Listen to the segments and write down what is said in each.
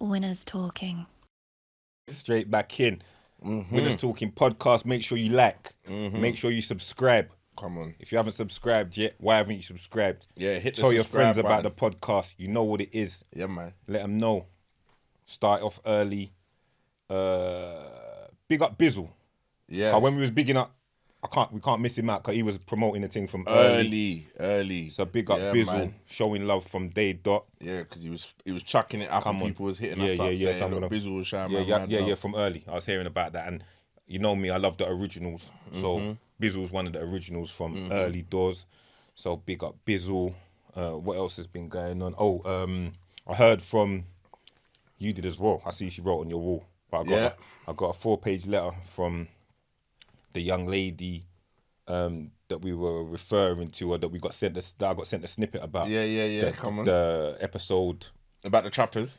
Winners Talking. Straight back in. Winners Talking podcast. Make sure you like. Make sure you subscribe. Come on. If you haven't subscribed yet, why haven't you subscribed? Yeah, hit the Tell your friends subscribe about the podcast. You know what it is. Yeah, man. Let them know. Start off early. Big up Bizzle. Yeah. When we was bigging up, we can't miss him out because he was promoting the thing from early. So big up Bizzle, man. showing love from day dot. Yeah, because he was chucking it up and people was hitting us up saying, look, Bizzle was shouting. Yeah, from early. I was hearing about that, and you know me, I love the originals. So Bizzle's one of the originals from early doors. So big up Bizzle. What else has been going on? I heard from you did as well. I see she wrote on your wall. But I got a 4-page letter from the young lady that we were referring to, or that I got sent a snippet about. Yeah. Come on. The episode about the trappers.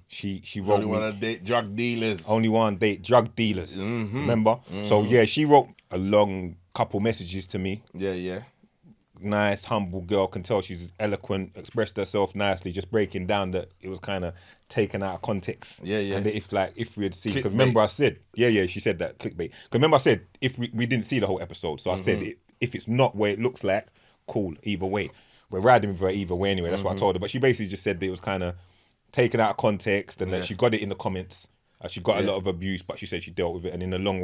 She wrote Only want to date drug dealers. Only want to date drug dealers. Remember? So yeah, she wrote a long couple messages to me. Yeah. Nice, humble girl. Can tell she's eloquent, expressed herself nicely, just breaking down that it was kind of taken out of context. Yeah. And if we had seen, because remember I said, she said that, clickbait. Because remember I said, if we didn't see the whole episode, so I said, if it's not where it looks like, cool, either way. We're riding with her either way anyway, that's what I told her. But she basically just said that it was kind of taken out of context and that she got it in the comments. She got a lot of abuse, but she said she dealt with it. And in the long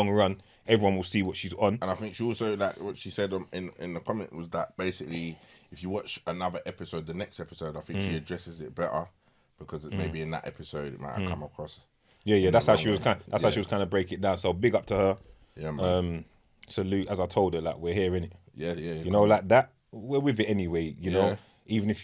run, everyone will see what she's on. And I think she also, like, what she said in the comment was that basically, if you watch another episode, the next episode, I think she addresses it better because maybe in that episode it might have come across. Yeah. That's how she was kind. That's how she was kind of break it down. So big up to her. Yeah, man. Salute, as I told her, like we're hearing it. Yeah. You know, like that. We're with it anyway. You know, even if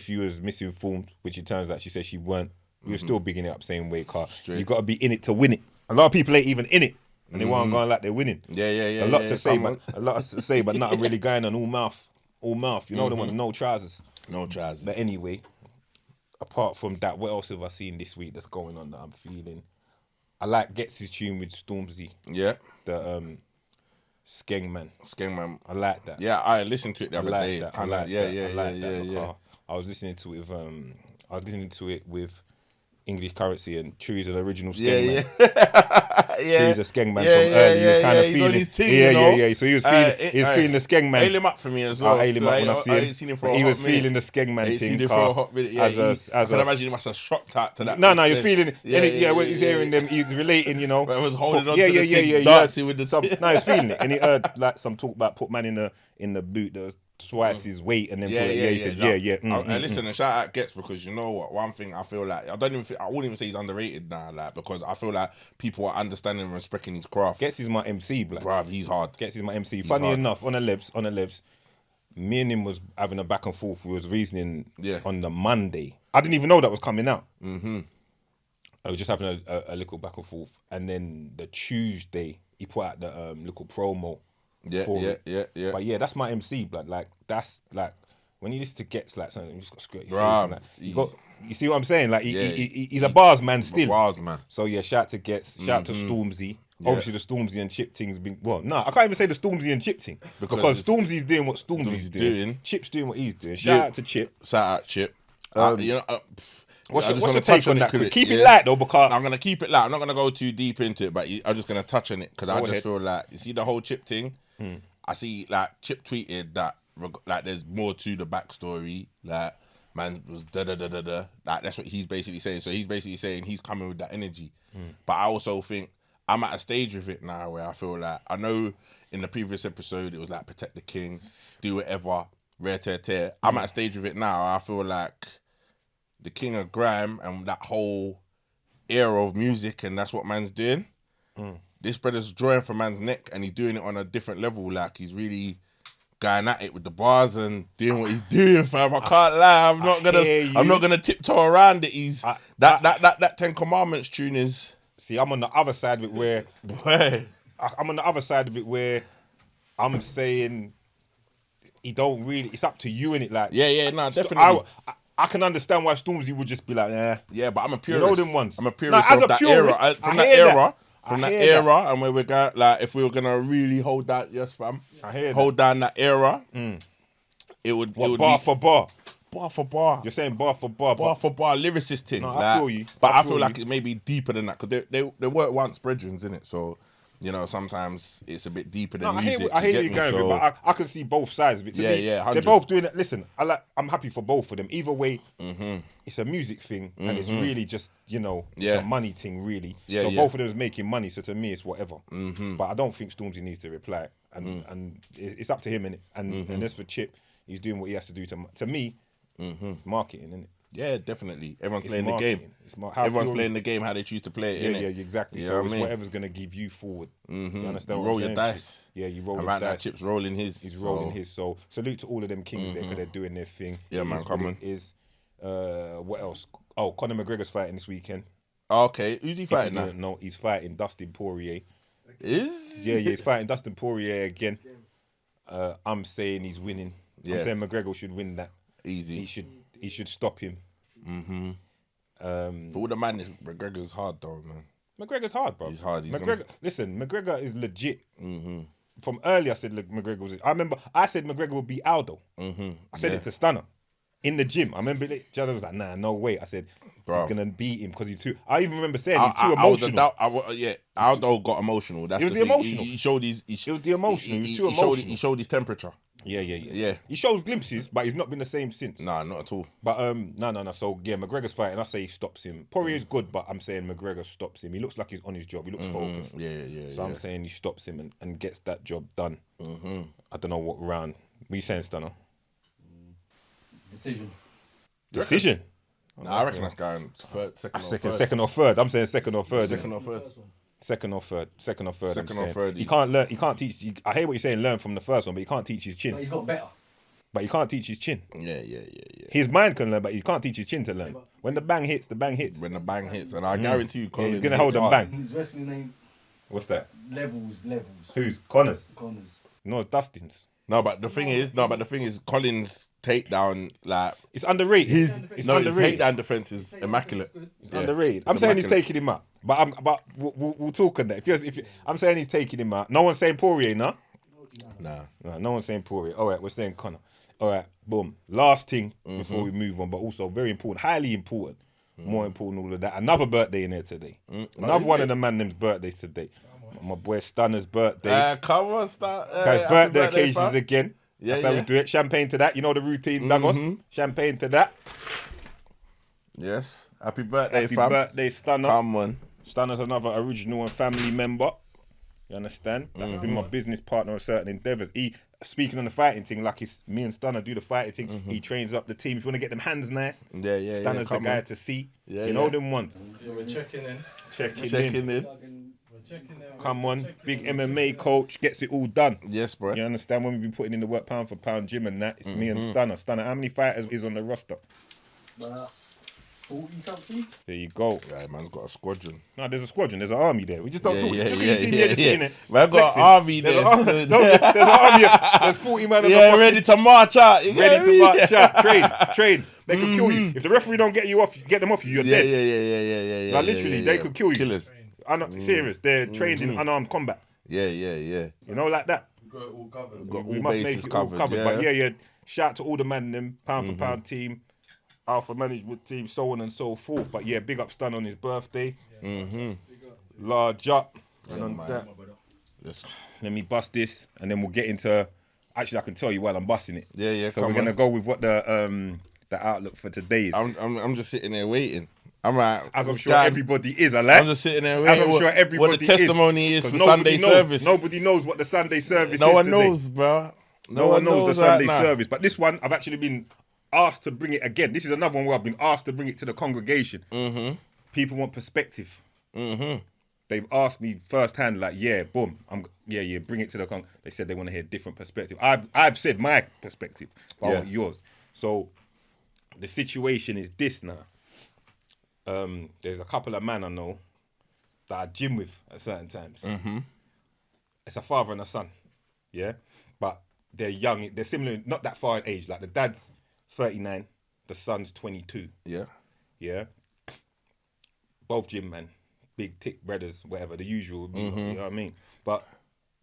you was misinformed, which it turns out she said she weren't. You're still bigging it up same way, car. You got to be in it to win it. A lot of people ain't even in it, and they weren't going like they're winning. Yeah. A lot to say, but nothing really going on. All mouth. You know the one, no trousers. No trousers. But anyway, apart from that, what else have I seen this week that's going on that I'm feeling? I like Gets' tune with Stormzy. Yeah. The Skeng Man. I like that. Yeah, I listened to it the other day. I like that. Yeah. I was listening to it with English Currency, and Chewy's an original Skeng Man. Chewy's a Skeng Man from early. He was kind of feeling his team, yeah. So he was feeling the Skeng Man. Hail him up for me as well. I'll hail him up when I see him. He was feeling the Skeng Man thing. I can imagine he must have shocked out to that. No, he was feeling it. When he's hearing them, he's relating, you know. But it was holding on to the thing, dancing with the... No, he's feeling it. And he heard like some talk about put man in the boot that was twice his weight, and then he said, And listen, and shout out Gets, because you know what? One thing I feel like I wouldn't even say he's underrated now, like, because I feel like people are understanding and respecting his craft. Gets is my MC, blood. Bruv, he's hard. Gets is my MC. Funny enough, on the lives, me and him was having a back and forth. We was reasoning on the Monday. I didn't even know that was coming out. I was just having a little back and forth, and then the Tuesday he put out the little promo. Yeah. But yeah, that's my MC, blood. Like, that's like when you listen to Gets, like something, you just got to screw your face. Like, you see what I'm saying? Like, he's a bars man still. Bars man. So yeah, shout to Gets, shout to Stormzy. Obviously, the Stormzy and Chip thing's been I can't even say the Stormzy and Chip thing because Stormzy's doing what Stormzy's doing. Chip's doing what he's doing. Shout out to Chip. Shout out Chip. What's your take on that? Keep it light though, because I'm gonna keep it light. I'm not gonna go too deep into it, but I'm just gonna touch on it because I just feel like, you see the whole Chip thing. I see like Chip tweeted that like there's more to the backstory. Like, man was da. Like, that's what he's basically saying. So he's basically saying he's coming with that energy. But I also think I'm at a stage with it now where I feel like, I know in the previous episode it was like protect the king, do whatever, rare tear. I'm at a stage with it now. I feel like the king of grime and that whole era of music, and that's what man's doing. This brother's drawing from man's neck, and he's doing it on a different level. Like, he's really going at it with the bars and doing what he's doing, fam. I can't lie. I'm not gonna tiptoe around it. That 10 Commandments tune is. See, I'm on the other side of it where I'm saying he don't really. It's up to you, innit? Like, definitely. I can understand why Stormzy would just be like, yeah, but I'm a purist. You know them ones. I'm a purist of that era. From that era, and where we got, like, if we were gonna really hold that, yes, fam. Hold down that era. It would bar for bar. bar for bar. You're saying bar for bar. Bar for bar lyricist thing. No, I feel you. But I feel like it may be deeper than that because they weren't once brethren, innit? So, you know, sometimes it's a bit deeper than music. I hear you going with it, but I can see both sides of it. To me, 100. they're both doing it. Listen, I'm happy for both of them. Either way, it's a music thing, and it's really just, you know, it's a money thing, really. So both of them is making money. So to me, it's whatever. But I don't think Stormzy needs to reply, and it's up to him, innit? And as for Chip, he's doing what he has to do. To me, it's marketing, innit? Yeah, definitely. Everyone's playing the game. Everyone's playing the game how they choose to play it. Yeah, exactly. So it's whatever's gonna give you forward. You understand? You roll your dice. Yeah, you roll your dice. dice. Chip's rolling his. He's rolling his. So salute to all of them kings there because they're doing their thing. Yeah, man, come on. What else? Oh, Conor McGregor's fighting this weekend. Okay, who's he fighting now? No, he's fighting Dustin Poirier. Yeah, he's fighting Dustin Poirier again. I'm saying he's winning. Yeah. I'm saying McGregor should win that. Easy. He should stop him. For all the madness, McGregor's hard though, man. McGregor's hard, bro. He's hard. Listen, McGregor is legit. From early, I said McGregor was. I remember I said McGregor would beat Aldo. I said it to Stunner in the gym. I remember Jada was like, "Nah, no way." I said, "Bro, he's gonna beat him because he's too." I even remember saying he's too emotional. Aldo got emotional. That's it was the emotional. He showed his. It was the emotional. He was too emotional. He showed his temperature. Yeah. He shows glimpses, but he's not been the same since. Nah, not at all. But no. So yeah, McGregor's fighting. I say he stops him. Poirier's good, but I'm saying McGregor stops him. He looks like he's on his job. He looks focused. So I'm saying he stops him and gets that job done. I don't know what round. What are you saying, Stunner? Decision. Nah, I reckon that's going second or third. I'm saying second or third. Second or third. He can't teach. I hear what you're saying. Learn from the first one, but he can't teach his chin. But he's got better. But he can't teach his chin. Yeah. His mind can learn, but he can't teach his chin to learn. When the bang hits, the bang hits. When the bang hits, and I guarantee you, he's gonna hold them bang. His wrestling name. What's that? Levels. Who's Connor's? Connors. No, it's Dustin's. But the thing is, Collins' takedown, like it's underrated. It's underrated. His takedown defense is immaculate. It's underrated. I'm saying he's taking him out, but we'll talk on that. I'm saying he's taking him out. No one's saying Poirier, nah. Nah, no one's saying Poirier. All right, we're saying Connor. All right, boom. Last thing before we move on, but also very important, highly important, more important, all of that. Another birthday in there today. Another one of the man name's birthdays today. My boy Stunner's birthday. Come on, Stunner. Guys, birthday occasions again. Yeah, That's how we do it. Champagne to that. You know the routine, Dagos. Champagne to that. Yes. Happy birthday, Happy birthday, Stunner. Come on. Stunner's another original and family member. You understand? That's been my business partner on certain endeavours. He, speaking on the fighting thing, like it's me and Stunner do the fighting thing. He trains up the team. If you want to get them hands nice, Stunner's the guy to see. You know them ones. Yeah, we're checking in. Checking in. Come on, big MMA coach, gets it all done. Yes, bro. You understand? When we be putting in the work pound for pound gym and that, it's me and Stunner. Stunner, how many fighters is on the roster? 40-something. There you go. Yeah, man's got a squadron. No, there's a squadron. There's an army there. We just don't talk. Yeah. Man got an army there. There's an army. There's 40 man. Yeah, ready to march out. Ready to march out. Train. They could kill you if the referee don't get them off you. You're dead. Yeah. Like literally, they could kill you. Killers. I'm not serious. They're trained in unarmed combat. Yeah. You know, like that. We've got it all covered. We must make it all covered. Yeah. But yeah. Shout out to all the man them pound for pound team. Alpha management team, so on and so forth. But yeah, big up Stun on his birthday. Large up. And on that, let me bust this, and then we'll get into. Actually, I can tell you while I'm busting it. Yeah. So we're gonna go with what the outlook for today is. I'm just sitting there waiting. I'm like, as I'm sure everybody is, I'm just sitting there waiting. As I'm sure everybody what the testimony is for Sunday service. Nobody knows what the Sunday service is. No one knows, bro. No one knows the Sunday service. But this one, I've actually been asked to bring it again. This is another one where I've been asked to bring it to the congregation. People want perspective. They've asked me firsthand, like, yeah, boom, bring it to the They said they want to hear different perspective. I've said my perspective, but I want yours. So the situation is this now. There's a couple of men I know that I gym with at certain times. It's a father and a son, yeah, but they're young. They're similar, not that far in age. Like the dad's 39, the son's 22. Yeah. Both gym man, big tick brothers, whatever, the usual. You know what I mean? But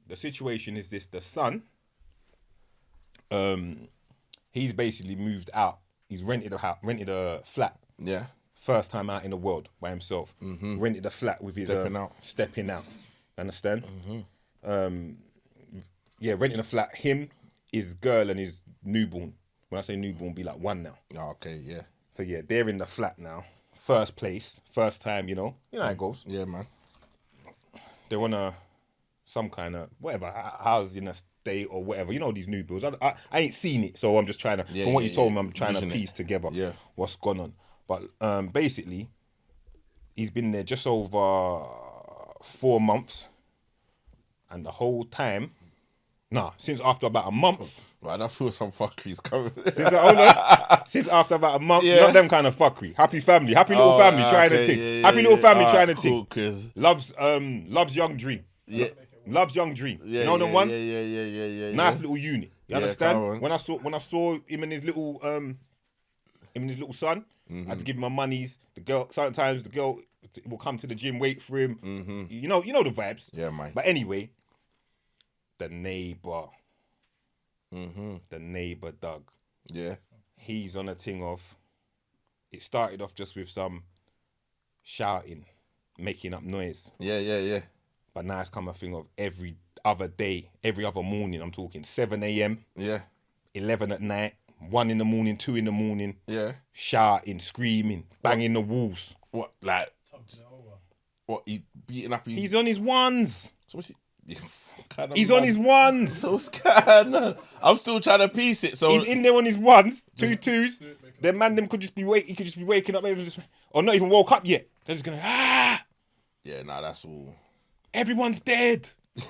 the situation is this: the son, he's basically moved out he's rented a house, rented a flat. Yeah. First time out in the world by himself. Rented a flat with his stepping out. Understand? Yeah, renting a flat. Him, his girl, and his newborn. When I say newborn, be like 1 now. Oh, okay, yeah. So yeah, they're in the flat now. First place, first time. You know how it goes. Yeah, man. They're on some kind of whatever housing estate or whatever. You know these new builds. I ain't seen it, so I'm just trying to. From what you told me, I'm trying to piece together what's gone on. But basically, he's been there just over 4 months, and the whole time, since after about a month. Man, I feel some fuckery's coming. Since after about a month, not them kind of fuckery. Happy family, happy little family trying to think. Happy little family trying to think. Loves young dream. Yeah. Loves young dream. Yeah, you know them ones? Yeah. Nice little unit. You understand? When I saw him and his little son, I had to give him my monies. Sometimes the girl will come to the gym, wait for him. Mm-hmm. You know the vibes. Yeah, man. But anyway, the neighbor, Doug. Yeah. He's on a thing of. It started off just with some shouting, making up noise. Yeah. But now it's come a thing of every other day, every other morning. I'm talking 7 a.m. Yeah. 11 at night, 1 in the morning, 2 in the morning. Yeah. Shouting, screaming, banging the walls. What, like? What, he's beating up his... He's on his ones. So what's he... He's on his ones. So scared. I'm still trying to piece it. So he's in there on his ones, 2 twos. Then man, them could just be he could just be waking up, or not even woke up yet. They're just gonna Yeah, that's all. Everyone's dead. That's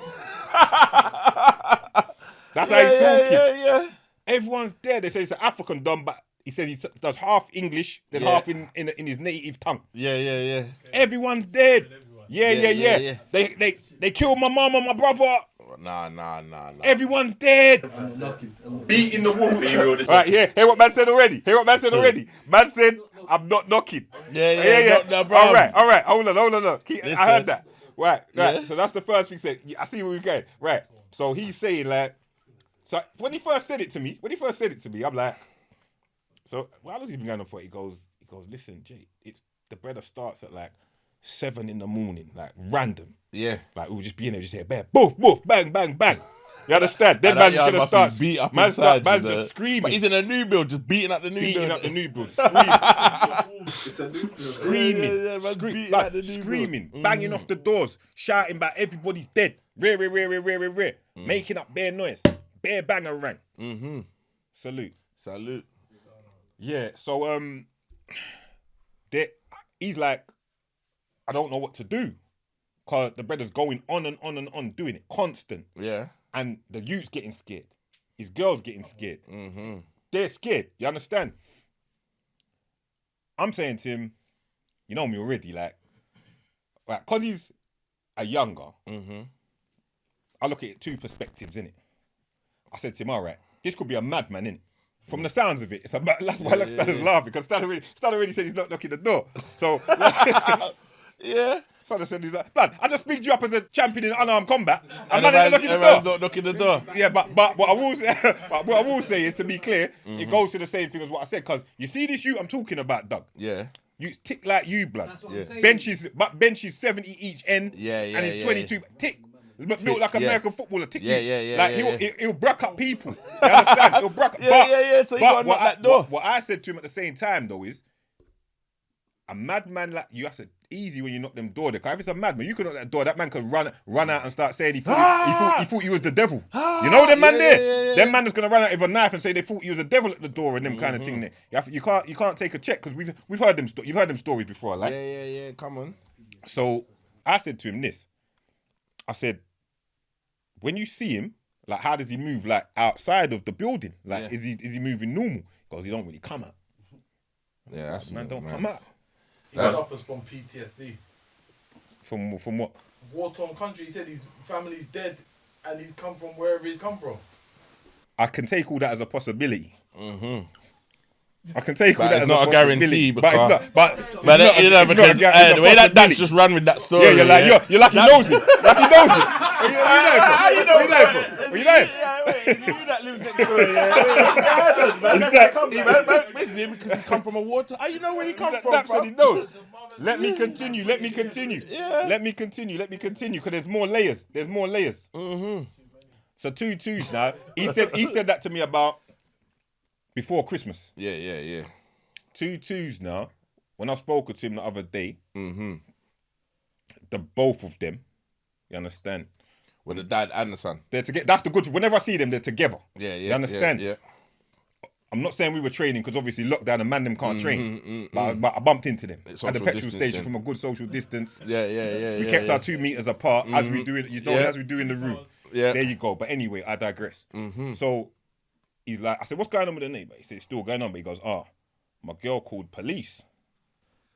how he's talking. Yeah. Everyone's dead. They say it's an African Don, but he says he does half English, then half in his native tongue. Yeah. Everyone's dead. Yeah. They killed my mum and my brother. Nah. Everyone's dead. Beating the wall. Right, hear what man said already. Man said, I'm not knocking. Yeah. All right. Hold on. I heard that. Right. So that's the first thing said. I see where we're going. Right. So he's saying like, so when he first said it to me, I'm like, so how long has he been going on for? He goes, listen, Jay, it's the brother starts at like 7 in the morning, like random. Yeah. Like we'll just be in there, just hear boof, bang. You understand? Then man's just gonna start beat up man's just screaming. But he's in a new build, just beating up the new build. Screaming, banging off the doors, shouting about everybody's dead. Rare. Making up bare noise. Bare banger rank. Mm-hmm. Salute. Yeah, so he's like, I don't know what to do. Cause the brother's going on and on doing it. Constant. Yeah. And the youth's getting scared. His girl's getting scared. Mm-hmm. They're scared. You understand? I'm saying to him, you know me already, like, right, cause he's a younger, I look at it 2 perspectives, innit? I said to him, all right, this could be a madman, innit? From the sounds of it, it's that's why Stan's laughing, because Stan already said he's not knocking the door. So, yeah. Stan said, he's like, man, I just picked you up as a champion in unarmed combat. And everyone's not knocking the door. Yeah, but what I will say is, to be clear, it goes to the same thing as what I said, because you see this youth I'm talking about, Doug. Yeah. You tick like you, blood. That's what I'm saying. Benches 70 each end. And he's 22. Tick. Built like American footballer. Tick. Like he'll brack up people. You understand? He'll brack up. So you got to knock that door. What I said to him at the same time though is, a madman like you have to easy when you knock them door. Because if it's a madman, you can knock that door. That man could run out and start saying he thought you was the devil. You know them man there. Them man is gonna run out with a knife and say they thought you was a devil at the door and them kind of thing. There. You can't take a check because we've heard them. You've heard them stories before, like. Yeah. Come on. So I said to him this. I said, when you see him, like, how does he move? Like outside of the building, like is he moving normal? Because he don't really come out. Yeah, that's man don't come out. He suffers from PTSD. From what? War-torn country. He said his family's dead and he's come from wherever he's come from. I can take all that as a possibility. I can take all that as not a guarantee, but it's not. But because the way that Dax just ran with that story. Yeah, you're like he knows it. Like he knows it. How you know? What you doing? Yeah, wait, is it you that lives next door? Yeah, man. This is him because he come from a water. How you know where he come from? That's what he knows. Let me continue. Yeah. Let me continue. Because there's more layers. Mm-hmm. So 2 2s now. He said that to me about before Christmas. Yeah. 2 2s now. When I spoke to him the other day, Mm-hmm. the both of them, you understand? With the dad and the son. They're together. That's the good thing. Whenever I see them, they're together. Yeah. You understand? Yeah. I'm not saying we were training because obviously lockdown and man them can't train. But I bumped into them at the petrol station from a good social distance. Yeah. We kept our 2 meters apart as we do it. As we do in the room. Yeah. There you go. But anyway, I digress. Mm-hmm. So he's like, I said, what's going on with the neighbor? He said, it's still going on. But he goes, my girl called police.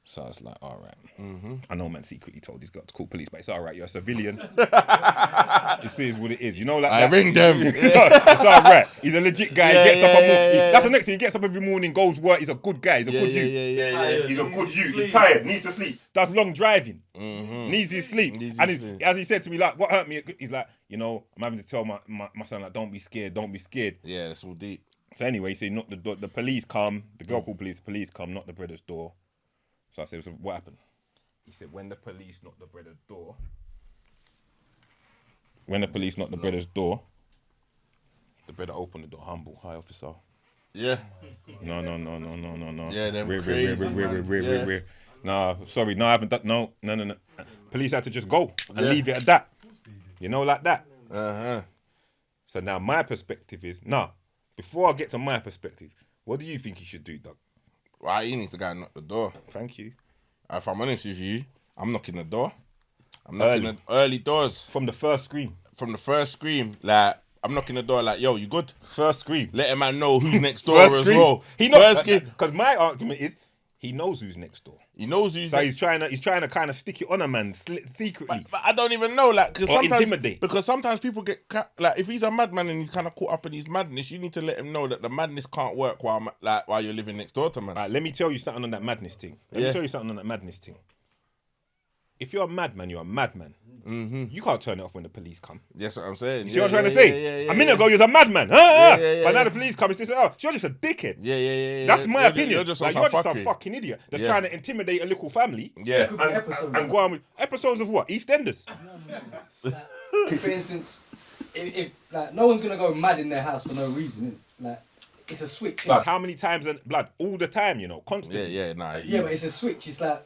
So I was like, all right. Mm-hmm. I know man secretly told this girl to call police, but it's all right. You're a civilian. This is what it is. You know, like I ring them. It's all right. He's a legit guy. Yeah, he gets up. yeah. That's the next thing. He gets up every morning, goes work. He's a good guy. He's a good youth. Yeah. He's a good youth. He's tired. Needs to sleep. Does long driving. Mm-hmm. Needs his sleep. As he said to me, like, what hurt me? He's like, I'm having to tell my son, like, don't be scared. Yeah, that's all deep. So anyway, he said, knock the door. The police come. The girl called police. The police come. Knock the brother's door. So I said, so what happened? He said, when the police knocked the brother's door. The brother opened the door. Humble, hi officer. Yeah. No. Yeah, them We're. No, sorry, no, I haven't done. No. Police had to just go and leave it at that. You know, like that. So now my perspective is, before I get to my perspective, what do you think he should do, Doug? Right, he needs to go and knock the door. Thank you. If I'm honest with you, I'm knocking the door. I'm knocking the early doors. From the first scream. Like, I'm knocking the door like, yo, you good? First scream. Let a man know who's next door as well. He knows. Because my argument is, he knows who's next door. He knows who's so he's trying to kind of stick it on a man secretly. But I don't even know, like, or intimidate. Because sometimes people get like, if he's a madman and he's kind of caught up in his madness, you need to let him know that the madness can't work while you're living next door to man. Right, let me tell you something on that madness thing. If you're a madman, you're a madman. Mm-hmm. You can't turn it off when the police come. That's what I'm saying. You see what I'm trying to say? A minute ago, you was a madman. But now the police come, it's just, you're just a dickhead. Yeah. That's my opinion. You're just a fucking idiot that's trying to intimidate a little family. Yeah. And go on with episodes of what? EastEnders. No. For instance, if like no one's gonna go mad in their house for no reason, like it's a switch. Like how many times blood all the time, constantly. Yeah, but it's a switch. It's like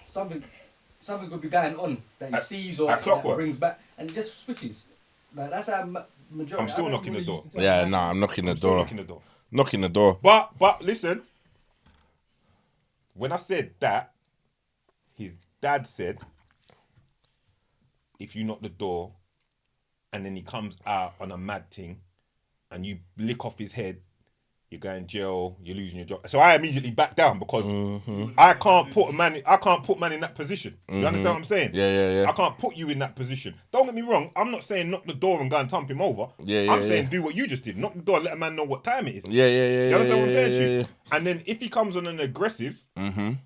something could be going on that he sees or that brings back, and it just switches. Like that's how majority. I'm still knocking the door. Yeah, I'm knocking the door. Knocking the door. But listen, when I said that, his dad said, if you knock the door and then he comes out on a mad thing and you lick off his head, you're going jail, you're losing your job. So I immediately back down because I can't put man in that position. You understand what I'm saying? Yeah. I can't put you in that position. Don't get me wrong, I'm not saying knock the door and go and thump him over. I'm saying do what you just did. Knock the door, let a man know what time it is. Yeah. You understand what I'm saying to you? And then if he comes on an aggressive, you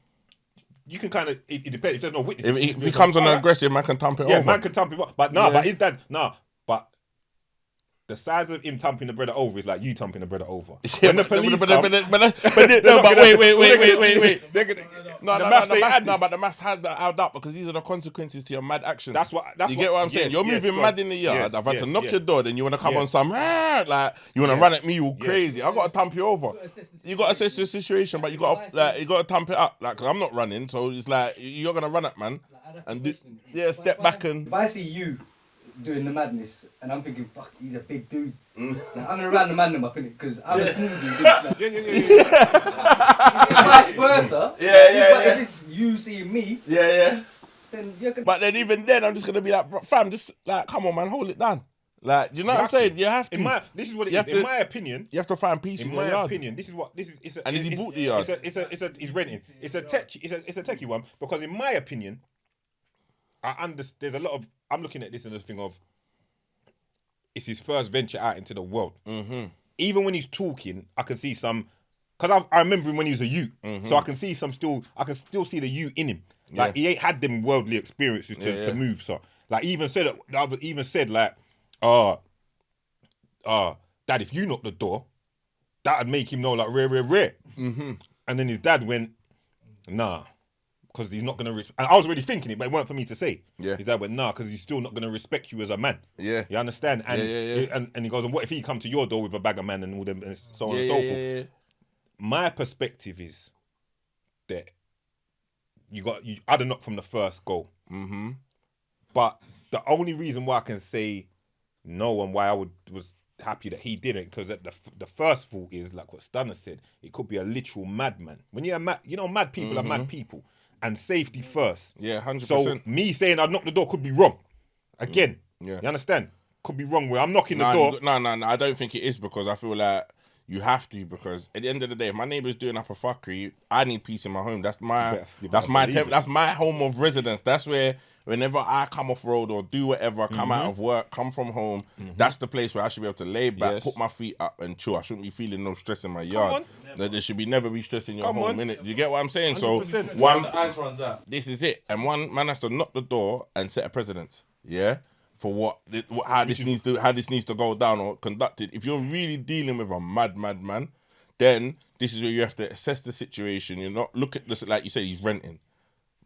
can kind of, it depends, if there's no witness. If he comes on an aggressive, man can thump it over. Yeah, man can thump him over. But but his dad, but the size of him thumping the brother over is like you thumping the brother over. When the police come... Wait. But the maths has that add up because these are the consequences to your mad actions. That's what you get what I'm saying? You're moving mad in the yard. I've had to knock your door, then you want to come on some, like, you want to run at me all crazy. I got to thump you over. You got to assess the situation, but you got to thump it up. Like, cause I'm not running, so it's like, you're going to run at man. And step back and... If I see you doing the madness, and I'm thinking, fuck, he's a big dude. Like, I'm gonna round the man up in it because I'm a small dude. Like, it's vice versa. But if it's you seeing me, then you're gonna. But then even then, I'm just gonna be like, fam, just like, come on, man, hold it down. Like, you know what I'm saying? You have to. This is what it is. In my opinion, you have to find peace in your yard. In my opinion, this is what this is. And he bought the yard? He's renting. It's a techie one because in my opinion, I understand. There's a lot of. I'm looking at this in the thing of. It's his first venture out into the world. Mm-hmm. Even when he's talking, I can see some. Because I remember him when he was a youth, so I can still see the youth in him. Like he ain't had them worldly experiences to move. So Like even said like, Dad, if you knock the door, that'd make him know like rare. Mm-hmm. And then his dad went, nah, because he's not gonna. And I was already thinking it, but it weren't for me to say. Yeah. His dad went, nah, because he's still not gonna respect you as a man. Yeah. You understand? And Yeah. And he goes, and what if he come to your door with a bag of man and all them and so on and so forth? Yeah. My perspective is that you had a knock from the first goal. Mm-hmm. But the only reason why I can say no and why I was happy that he didn't, because the first thought is like what Stunner said, it could be a literal madman. When you're mad people are mad people, and safety first. Yeah, 100%. So me saying I'd knock the door could be wrong. Again, Yeah. You understand? Could be wrong where I'm knocking the door. No, I don't think it is, because I feel like you have to, because at the end of the day, if my neighbour's doing up a fuckery, I need peace in my home. That's my that's my home of residence. That's where whenever I come off road or do whatever, come out of work, come from home, that's the place where I should be able to lay back, put my feet up and chill. I shouldn't be feeling no stress in my yard. There should never be stress in your home, innit? Do you get what I'm saying? 100%. So The ice runs out. this is it. And one man has to knock the door and set a precedence. Yeah. For how this needs to go down or conducted. If you're really dealing with a mad man, then this is where you have to assess the situation. You're not look at this like you say he's renting.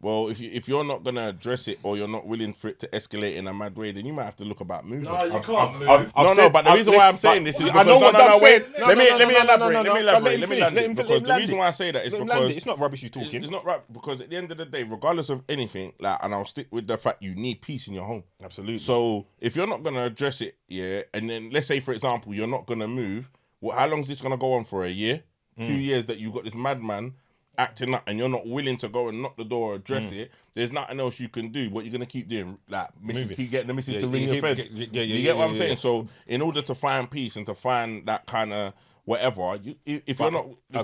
Well, if you're not gonna address it or you're not willing for it to escalate in a mad way, then you might have to look about moving. No, you can't move. But the reason why I'm saying this is because let me elaborate. Because the reason why I say that is because it's not rubbish you're talking. It's not right, because at the end of the day, regardless of anything, like, and I'll stick with the fact you need peace in your home. Absolutely. So if you're not gonna address it, yeah, and then let's say for example you're not gonna move, well, how long is this gonna go on for? A year, 2 years that you've got this madman acting up and you're not willing to go and knock the door or address it, there's nothing else you can do. What you're going to keep doing, like getting the missus to ring your feds. You get what I'm saying? So in order to find peace and to find that kind of whatever, if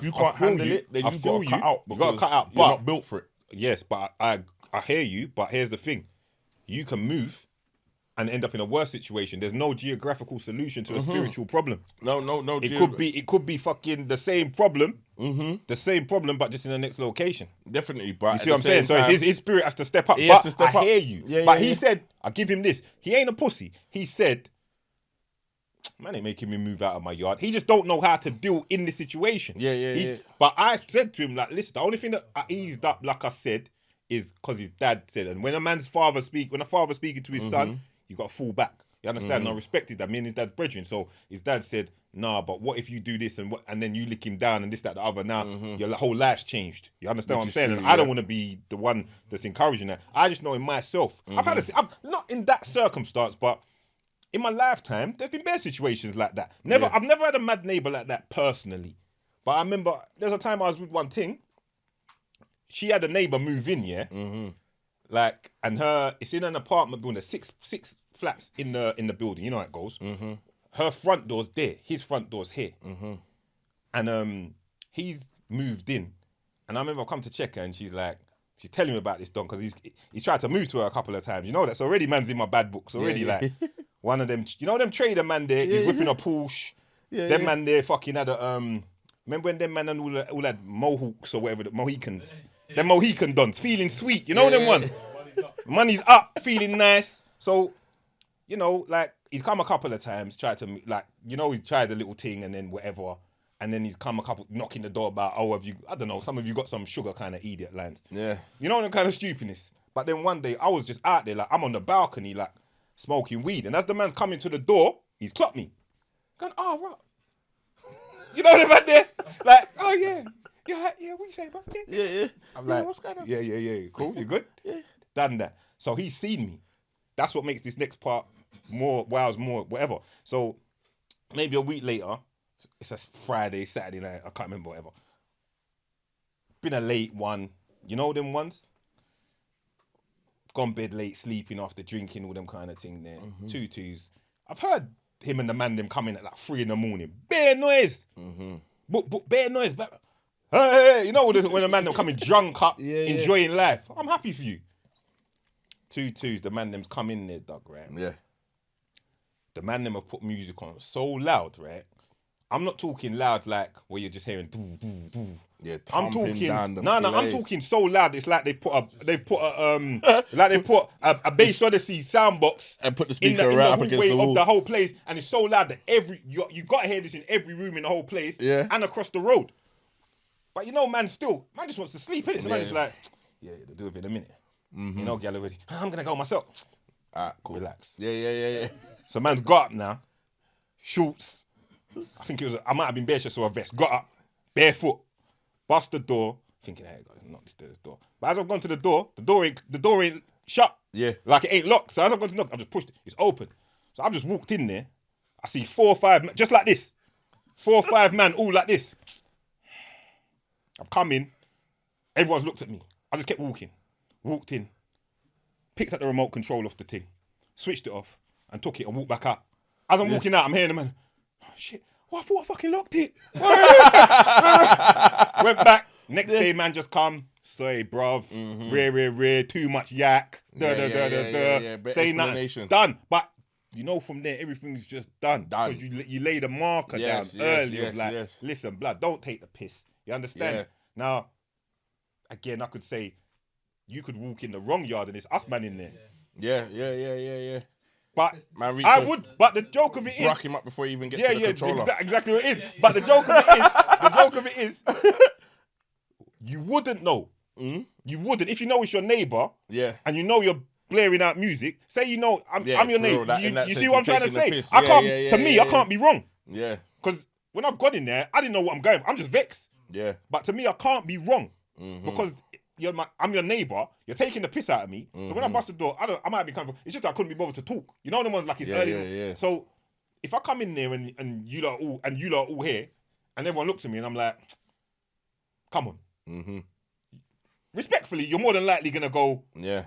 you can't handle it, then you've got to cut out. You got to cut out. You're not built for it. Yes, but I hear you, but here's the thing. You can move and end up in a worse situation. There's no geographical solution to a spiritual problem. No. It could be fucking the same problem. The same problem, but just in the next location. Definitely, but you see what I'm saying? So his spirit has to step up. He has to step I up. hear you. He said, I give him this. He ain't a pussy. He said, man ain't making me move out of my yard. He just don't know how to deal in the situation. Yeah. But I said to him, like, listen, the only thing that I eased up, like I said, is because his dad said, and when a father speaking to his son, you got to fall back. You understand? And I respected that. Me and his dad's brethren. So his dad said, nah, but what if you do this and then you lick him down and this, that, the other. Now your whole life's changed. You understand what I'm saying? True, and I don't want to be the one that's encouraging that. I just know in myself. I'm not in that circumstance, but in my lifetime, there's been bare situations like that. I've never had a mad neighbour like that personally. But I remember there's a time I was with one thing. She had a neighbour move in, yeah? Like, and it's in an apartment building. There's six flats in the building. You know how it goes. Her front door's there. His front door's here. And he's moved in. And I remember I come to check her and she's telling me about this don because he's tried to move to her a couple of times. You know that's already man's in my bad books already. Like one of them, you know them trader man there. He's whipping a Porsche. Them man there fucking had a Remember when them man and all that mohawks or whatever, the Mohicans. Them Mohican dons, feeling sweet. You know them ones. Money's up, feeling nice. So, you know, like, he's come a couple of times, tried to, like, you know, he's tried a little thing and then whatever. And then he's come a couple, knocking the door about, oh, have you, I don't know, some of you got some sugar kind of idiot lines. Yeah. You know, them kind of stupidness. But then one day, I was just out there, like, I'm on the balcony, like, smoking weed. And as the man's coming to the door, he's clocked me. Going, oh, right. You know the man there? Like, oh, yeah. Yeah, what you say, bro? Yeah. I'm like, what's going on? Yeah. Cool, you good? Yeah. Done that. So he's seen me. That's what makes this next part more, more, whatever. So maybe a week later, it's a Friday, Saturday night, I can't remember, whatever. Been a late one. You know them ones? Gone bed late, sleeping after drinking, all them kind of thing there. 2-2s. I've heard him and the man them coming at like 3 a.m. Bare noise. Bare noise. Hey, you know when the man them coming drunk up, enjoying life. I'm happy for you. 2-2s, the man them's come in there, Doug, right? Yeah. The man them have put music on so loud, right? I'm not talking loud like where you're just hearing doo doo doo. Yeah, I'm thumping down the I'm place. talking so loud. It's like they put a Bass Odyssey sound box and put the in speaker the right up against hallway the wall. of the whole place, and it's so loud that you got to hear this in every room in the whole place, and across the road. But you know, man just wants to sleep, innit? So man, it's like, they'll do it in a minute. You know, gal already. I'm gonna go myself. Alright, cool. Relax. Yeah. So man's got up now, shorts. I might have been bare chest or a vest. Got up, barefoot, bust the door, thinking, hey, God, knock this door. But as I've gone to the door ain't shut. Yeah. Like it ain't locked. So as I've gone to knock, I've just pushed it. It's open. So I've just walked in there. I see 4 or 5, just like this. 4 or 5 man, all like this. I've come in. Everyone's looked at me. I just kept walking. Walked in. Picked up the remote control off the thing. Switched it off. And took it and walked back out. As I'm walking out, I'm hearing the man, oh shit, I thought I fucking locked it. Went back. Next day, man just come. Say, bruv, rear, too much yak. Say nothing. Done. But you know, from there, everything's just done. Because you lay the marker down early. Listen, blood, don't take the piss. You understand? Yeah. Now, again, I could say, you could walk in the wrong yard and it's us man in there. Yeah. But Man, I would. But the joke of it is, bruck him up before he even gets to the controller. Exactly what it is. But the joke of it is, you wouldn't know. You wouldn't if you know it's your neighbour. Yeah. And you know you're blaring out music. Say you know I'm your neighbour. You see what I'm trying to say? I can't be wrong. Yeah. Because when I've gone in there, I didn't know what I'm going for. I'm just vexed. Yeah. But to me, I can't be wrong because I'm your neighbour. You're taking the piss out of me. So when I bust the door, I might be kind of. It's just that I couldn't be bothered to talk. You know the ones like it's early. Yeah. So if I come in there and you lot all here, and everyone looks at me and I'm like, come on. Respectfully, you're more than likely gonna go. Yeah.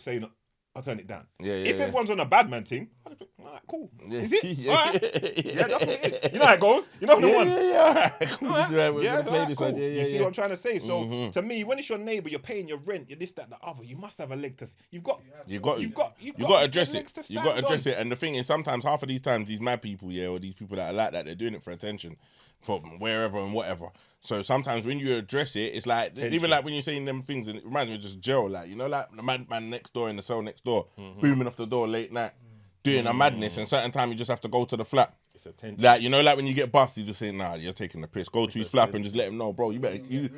Say no. I'll turn it down. If everyone's on a bad man thing, I'll be, all right, cool. Is it? All right. That's what it is. You know how it goes. You know the ones. Cool. You see what I'm trying to say? So to me, when it's your neighbour, you're paying your rent, you're this, that, the other. You must have a leg to. You've got to address it. You got to address it. And the thing is, sometimes half of these times, these mad people, or these people that are like that, they're doing it for attention, from wherever and whatever. So sometimes when you address it, it's like attention. Even like when you're saying them things, and it reminds me of just jail, like, you know, like the man next door in the cell next door, booming off the door late night, doing a madness, and certain time you just have to go to the flat. It's attention. Like, you know, like when you get bust, you just say, nah, you're taking the piss. Go to his flap and just let him know, bro. You better, you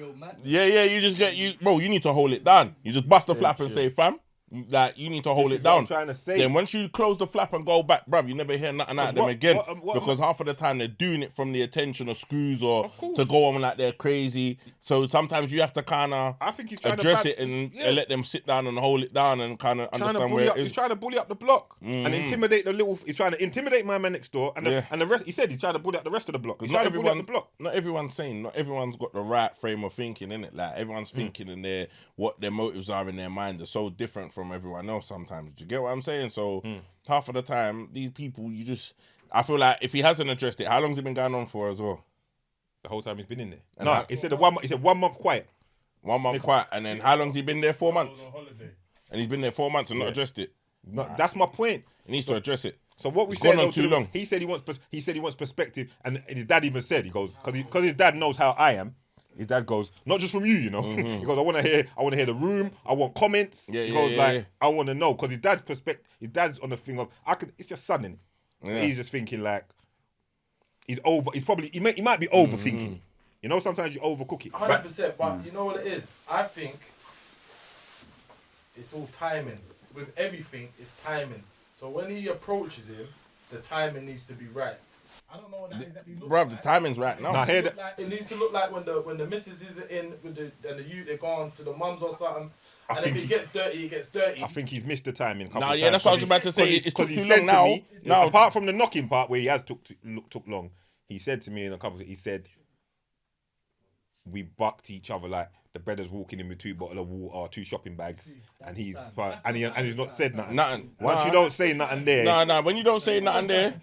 just get bro. You need to hold it down. You just bust the flap and say, fam. Like, you need to hold it down. What I'm trying to say. Then once you close the flap and go back, bruv, you never hear nothing out of them again. Because half of the time they're doing it from the attention of screws or to go on like they're crazy. So sometimes you have to kind of address it and let them sit down and hold it down and kind of understand where it is. He's trying to bully up the block and intimidate he's trying to intimidate my man next door and the rest. He said he's trying to bully up the rest of the block. He's trying to bully up the block. Not everyone's got the right frame of thinking, innit? Like, everyone's thinking and what their motives are in their mind are so different from everyone else sometimes. Do you get what I'm saying? So half of the time, these people, I feel like if he hasn't addressed it, how long's it been going on for as well? The whole time he's been in there. No, he said 1 month quiet. 1 month quiet. And then how long's he been there? 4 months? And he's been there 4 months and not addressed it? No, that's my point. He needs to address it. So what we said on too long. He said he wants perspective, and his dad even said, he goes, because his dad knows how I am. His dad goes, not just from you, you know. He goes, I want to hear the room. I want comments. He goes, I want to know, because his dad's on the thing of, it's just sudden. So he's just thinking like, he might be overthinking. You know, sometimes you overcook it. 100%, but you know what it is? I think it's all timing. With everything, it's timing. So when he approaches him, the timing needs to be right. I don't know what that exactly looks like. Bruv, the timing's right now. It needs to look like when the missus isn't in with the youth, they're gone to the mums or something. And if it gets dirty, it gets dirty. I think he's missed the timing. That's what I was about to say. It's too long now. Apart from the knocking part where he has took long, he said to me in a couple. He said, we bucked each other like the brother's walking in with 2 bottles of water or 2 shopping bags, and he's not said nothing. Once you don't say nothing there, no. When you don't say nothing there,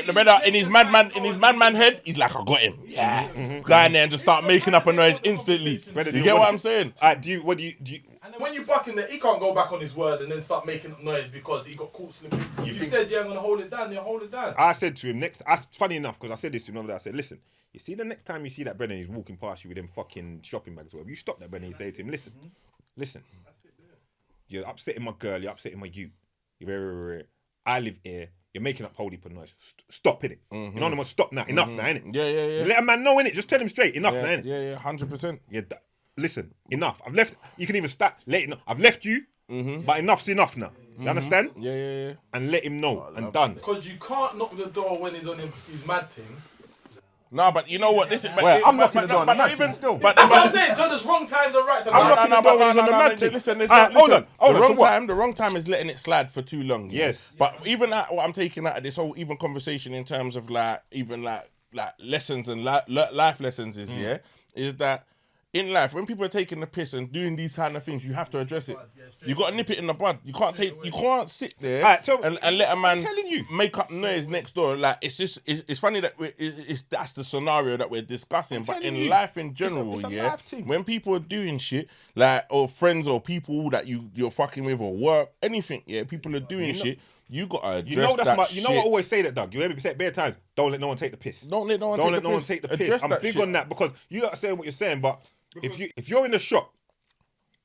the brother in his madman head, he's like, I got him. Yeah, go in there and just start making up a noise instantly. You get what I'm saying? do you? When you bucking that, he can't go back on his word and then start making up noise because he got caught slipping. You said, I'm going to hold it down, hold it down. I said to him, funny enough, because I said this to him the other day, I said, listen, you see the next time you see that Brennan, he's walking past you with them fucking shopping bags or whatever, you stop that Brennan, you say to him, listen, you're upsetting my girl, you're upsetting my youth. I live here, you're making up holy heap noise. Stop, innit? You know what I mean? Stop now, enough now, innit? Yeah. Let a man know, innit? Just tell him straight, enough now, innit? Yeah, 100%. Yeah, listen, enough. I've left, you can even start, I've left you, but enough's enough now. You understand? Yeah. And let him know, and done. Because you can't knock the door when he's on his mad thing. No, but you know what? This is. I'm knocking the door. But not even still. But That's what I'm saying. So there's wrong time, the right time. I'm knocking the door when he's on the mad thing. Listen, hold on. The wrong time is letting it slide for too long. Yes. But even what I'm taking out of this whole even conversation in terms of like lessons and life lessons is that in life, when people are taking the piss and doing these kind of things, you have to address it. You got to nip it in the bud. You can't sit there and let a man make up noise next door. Like it's funny that that's the scenario that we're discussing. But in life in general, when people are doing shit like or friends or people that you're fucking with or work, anything, people are doing shit. You gotta address that. You know what I always say that, Doug. You hear me say it bare times. Don't let no one take the piss. Don't let no one take the piss. Address I'm big on that because you are saying what you're saying, but if you're in the shop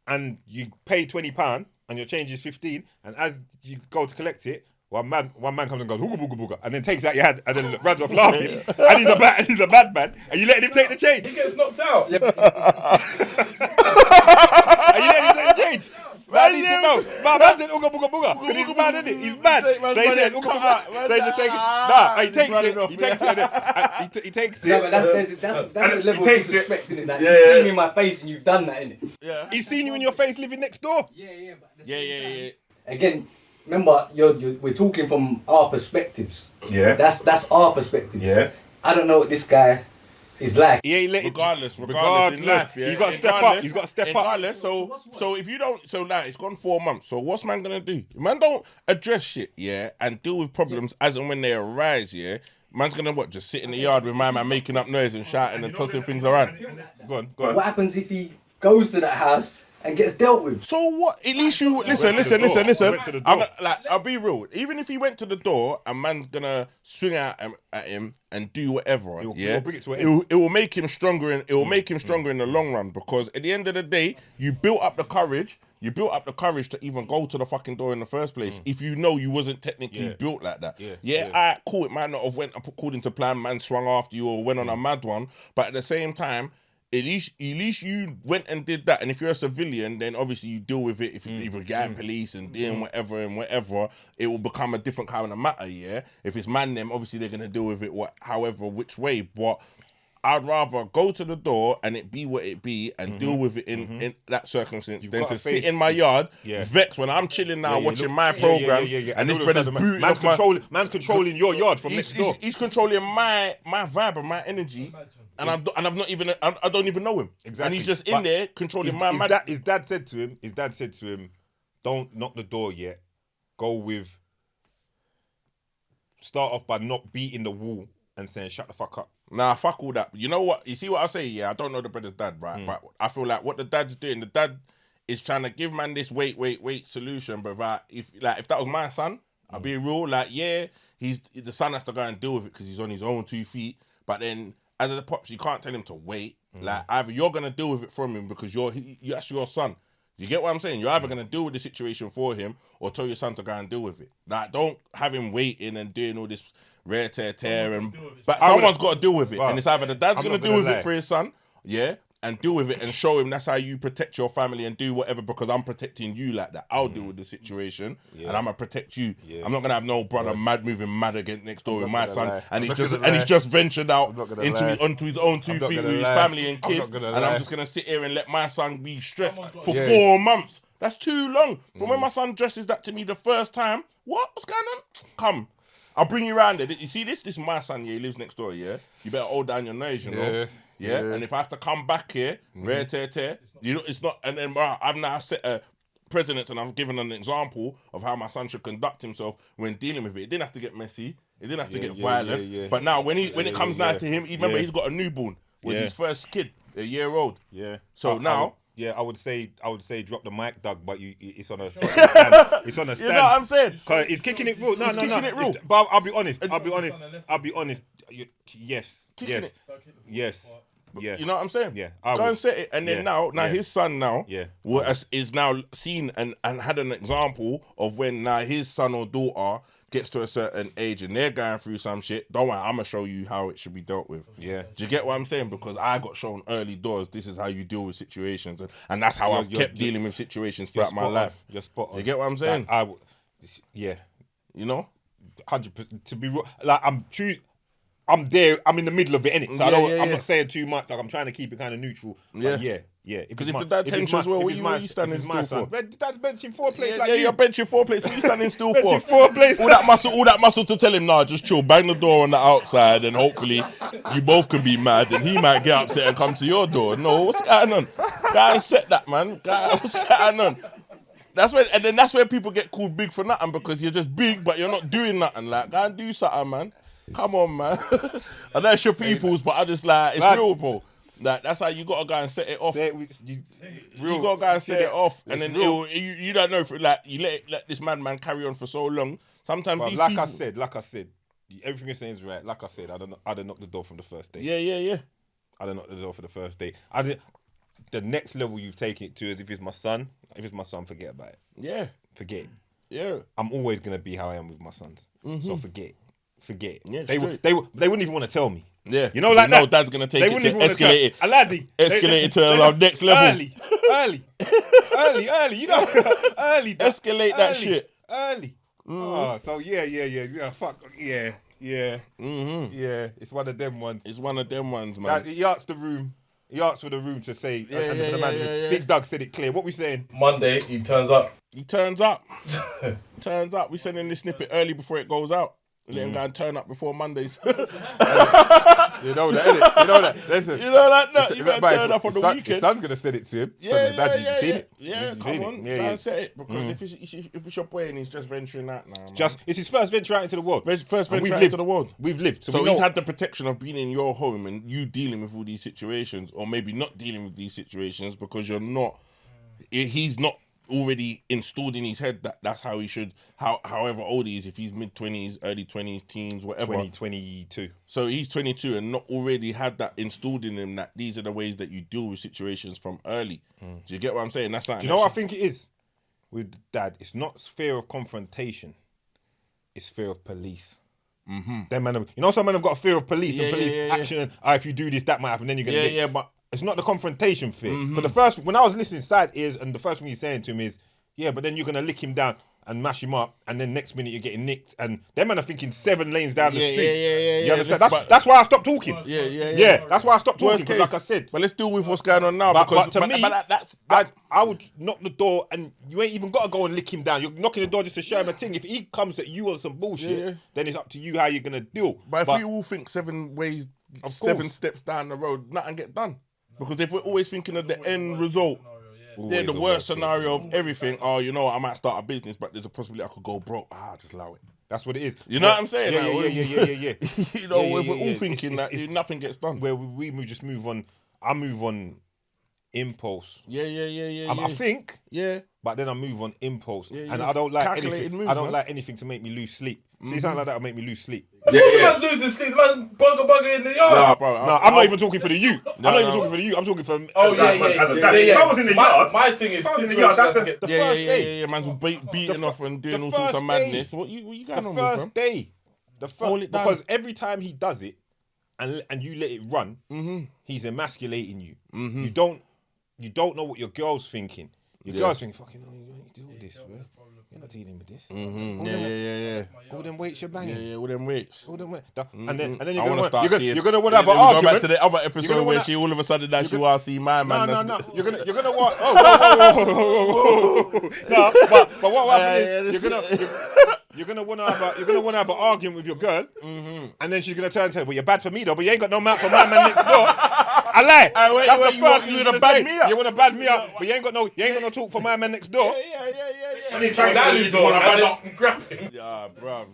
and you pay £20 and your change is 15, and as you go to collect it, one man comes and goes hooga booga booga, and then takes out your hand and then runs off laughing, and he's a bad man, and you let him take the change. He gets knocked out. And you let him take the change. Man needs to know. Man said ooga booga booga because he's mad, isn't he? He's mad. So he said ooga booga. So he just takes he takes it. He takes it. Yeah, but that's the level of disrespecting it. That you've seen me in my face and you've done that, innit? Yeah. He's seen you in your face living next door. Yeah. Again, remember, we're talking from our perspectives. Yeah. That's our perspective. Yeah. I don't know what this guy is like. He ain't let regardless in life, He's got to step up. He's got to step up. So if you don't, now it's gone 4 months. So what's man gonna do? Man don't address shit, and deal with problems as and when they arise, Man's gonna just sit in the yard with my man making up noise and shouting and tossing things around. Go on. What happens if he goes to that house and gets dealt with? So what? At least you listen. I'll be real. Even if he went to the door and man's gonna swing out at him and do whatever, it will make him stronger. It will make him stronger in the long run, because at the end of the day, you built up the courage. You built up the courage to even go to the fucking door in the first place. If you know you wasn't technically built like that. Alright, cool. It might not have went according to plan. Man swung after you or went on a mad one. But at the same time, at least you went and did that. And if you're a civilian, then obviously you deal with it. If you're getting police and doing whatever, it will become a different kind of matter, If it's man them, obviously they're going to deal with it which way. But I'd rather go to the door and it be what it be and deal with it in that circumstance than to sit in my yard, vexed when I'm chilling now watching my programs and this brother's booting off man's controlling your yard from next door. He's controlling my vibe and my energy, and I don't even know him. Exactly. And he's just in there controlling my magic. His dad said to him, don't knock the door yet. Start off by not beating the wall and saying shut the fuck up. Nah, fuck all that. You know what? You see what I say? Yeah, I don't know the brother's dad, right? But I feel like what the dad's doing, the dad is trying to give man this wait solution. But if that was my son, I'd be real. the son has to go and deal with it because he's on his own 2 feet. But then as a pops, you can't tell him to wait. Either you're gonna deal with it from him because that's your son. You get what I'm saying? You're either going to deal with the situation for him or tell your son to go and deal with it. Don't have him waiting and doing all this rare tear. But someone's got to deal with it. And it's either the dad's going to deal with it for his son, and deal with it and show him that's how you protect your family and do whatever because I'm protecting you like that. I'll deal with the situation and I'm going to protect you. I'm not going to have no brother moving mad against next door with my son and he's just ventured out onto his own 2 feet with his family and kids and I'm just going to sit here and let my son be stressed for 4 months. That's too long. From when my son dresses that to me the first time, what's going on? Come. I'll bring you around there. You see this? This is my son, he lives next door, You better hold down your nose, you know? Yeah, and if I have to come back here, rare tear, it's not. And then I've now set a precedent, and I've given an example of how my son should conduct himself when dealing with it. It didn't have to get messy. It didn't have to get violent. But now, when it comes down to him, remember he's got a newborn. Was his first kid, a year old. Yeah. So now Yeah, I would say drop the mic, Doug, but it's on a stand. It's on a stand. You know what I'm saying? Cause it's kicking it real. No. It real. But I'll be honest. Yes. Kicking Yes. it. Yes. Yeah. You know what I'm saying? Yeah. Go and set it, and then now his son is now seen and had an example of when now his son or daughter gets to a certain age and they're going through some shit. Don't worry, I'm gonna show you how it should be dealt with. Yeah. Do you get what I'm saying? Because I got shown early doors. This is how you deal with situations, and that's how I've kept dealing with situations throughout my life. You're spot on. You get what I'm saying? Yeah. You know, 100%. To be like, I'm there. I'm in the middle of it, innit? So I'm not saying too much. Like I'm trying to keep it kind of neutral. Yeah. Because if the dad tensions well, what are you standing still for? Dad's benching 4 plates. You're benching 4 plates. What are you standing still for? Benching 4 plates. All that muscle to tell him, nah, just chill. Bang the door on the outside, and hopefully you both can be mad, and he might get upset and come to your door. No, what's going on? Go and set that, man. What's going on? That's where people get called big for nothing, because you're just big, but you're not doing nothing. Like, go and do something, man. Come on, man. And that's your people's, but I just like, it's real, bro. Like, that's how you gotta go and set it off. You gotta go and set it off, and then you don't know if like you let this madman carry on for so long. Sometimes these like people... I said, everything you're saying is right. Like I said, I'd have knocked the door from the first day. Yeah. I'd have knocked the door for the first day. The next level you've taken it to is if it's my son. If it's my son, forget about it. Yeah, forget it. Yeah, I'm always gonna be how I am with my sons. So forget it. Yeah, they wouldn't even want to tell me. Yeah, you know, like that. Dad's gonna take it to escalate it. Escalate it to the next level. Early. You know, early. Escalate that shit. Early. Oh, so yeah. Fuck yeah. Yeah. It's one of them ones. It's one of them ones, man. He asked the room. He asked for the room to say. Big Doug said it clear. What we saying? Monday, he turns up. Turns up. We sending this snippet early before it goes out. Let him go and turn up before Mondays. You know that, innit? You know that. Listen. You know that, no. You better turn up on the weekend. His son's going to send it to him. Yeah. You seen it? Yeah, come on. Go and set it. Because if it's your boy and he's just venturing out now, man. It's his first venture out into the world. First venture out into the world. We've lived. So he's had the protection of being in your home and you dealing with all these situations, or maybe not dealing with these situations because you're not... He's not already installed in his head that that's how he should, however old he is, if he's mid-20s, early 20s, teens, whatever. 22. So he's 22 and not already had that installed in him that these are the ways that you deal with situations from early. Do you get what I'm saying? That's something. Do you know what I think it is? With Dad, it's not fear of confrontation. It's fear of police. Them man, some men have got a fear of police and police action. If you do this, that might happen. Then you're gonna get... but it's not the confrontation fear. But when I was listening side ears, and the first thing he's saying to me is, but then you're gonna lick him down and mash him up, and then next minute you're getting nicked, and them man are thinking 7 lanes down the street. You understand? That's why I stopped talking. That's why I stopped talking. Because like I said, but let's deal with what's going on now. But to me, I would knock the door, and you ain't even got to go and lick him down. You're knocking the door just to show him a thing. If he comes at you on some bullshit, then it's up to you how you're gonna deal. But if we all think 7 ways, 7 steps down the road, nothing get done. Because if we're always thinking of the end result, they're the worst scenario of everything. Oh, you know what? I might start a business, but there's a possibility I could go broke. Just allow it. That's what it is. You know what I'm saying? Yeah. You know, we're all thinking that nothing gets done. Where we just move on. I move on impulse. I think. Yeah. But then I move on impulse, and I don't like anything. I don't like anything to make me lose sleep. See, something like that will make me lose sleep. Man's losing sleep. Man's bugger in the yard. Nah, bro. I'm not even talking for the youth. I'm not even talking for the youth. I'm talking for. Oh yeah. If I was in the yard, my thing is, in the yard, that's the first day. Yeah. Man's beating off and doing all sorts of madness. What you going on with, the first day. Because every time he does it, and you let it run, he's emasculating you. You don't know what your girl's thinking. Your girl's thinking, fucking, no, you don't deal with this, bro. You're not dealing with this. All them weights you're banging. Yeah, all them weights. And then you're gonna want to have an argument. Go back to the other episode where she all of a sudden that she want to see my man. No. You're gonna want. No, but what happens is you're gonna want to have an argument with your girl, and then she's gonna turn and say, "Well, you're bad for me though, but you ain't got no mouth for my man next door." I lie. That's the first thing you're gonna bad me up. You wanna bad me up, but you ain't got no talk for my man next door. Yeah. And he tries to grab him. Yeah, bruv.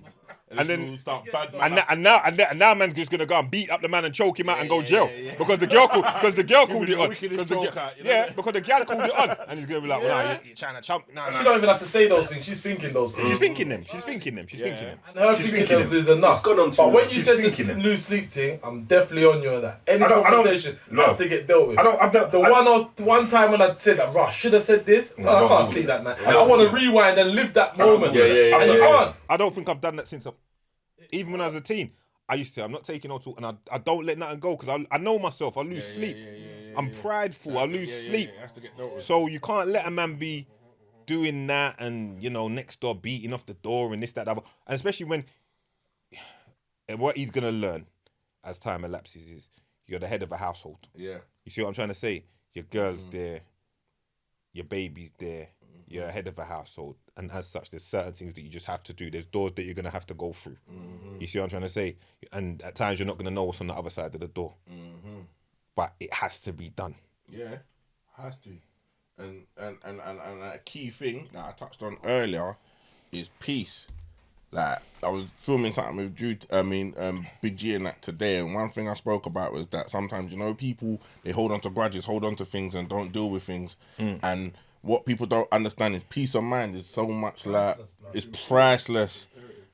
And then start bad and now man's just gonna go and beat up the man and choke him out and go jail because the girl called it on. Because the girl called it on, and he's gonna be like, well, nah, you're trying to chump. Nah. She don't even have to say those things. She's thinking those things. She's thinking them. And her thinking them is enough. But when you said this new sleep thing, I'm definitely on you on that. Any confrontation has to get dealt with. One time when I said that, Rush should have said this. I can't sleep that night. I want to rewind and live that moment. And you can't. I don't think I've done that since even when I was a teen. I used to. I'm not taking no talk, and I don't let nothing go because I know myself. I lose sleep. I'm prideful. I lose sleep. So you can't let a man be doing that and next door beating off the door and this that. And especially when what he's gonna learn as time elapses is you're the head of a household. Yeah. You see what I'm trying to say? Your girl's there. Your baby's there. You're a head of a household, and as such, there's certain things that you just have to do. There's doors that you're gonna have to go through. You see what I'm trying to say? And at times, you're not gonna know what's on the other side of the door. But it has to be done. Yeah, has to. And a key thing that I touched on earlier is peace. Like I was filming something with Big G and that today, and one thing I spoke about was that sometimes people they hold on to grudges, hold on to things, and don't deal with things, and what people don't understand is peace of mind is so much it's priceless.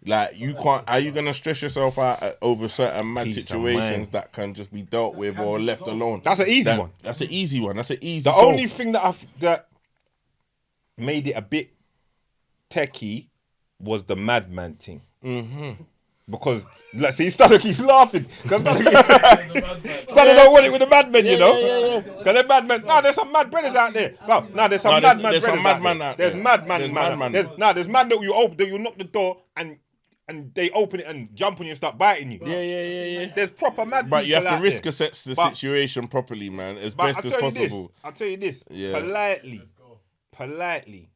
Like you can't. Are you gonna stress yourself out over certain mad situations that can just be dealt with or left alone? That's an easy one. That's an easy one. That's an easy. The only thing that made it a bit techie was the madman thing. Because he's laughing. Because Stanley don't want it with the madmen, Because the madmen, there's some mad brothers out there. There's some madman out there. There's madman. There's man that you knock the door and they open it and jump on you and start biting you. Yeah. There's proper mad But you have to risk there. assess the situation properly, man, as best as possible. I'll tell you this. Yeah. Politely.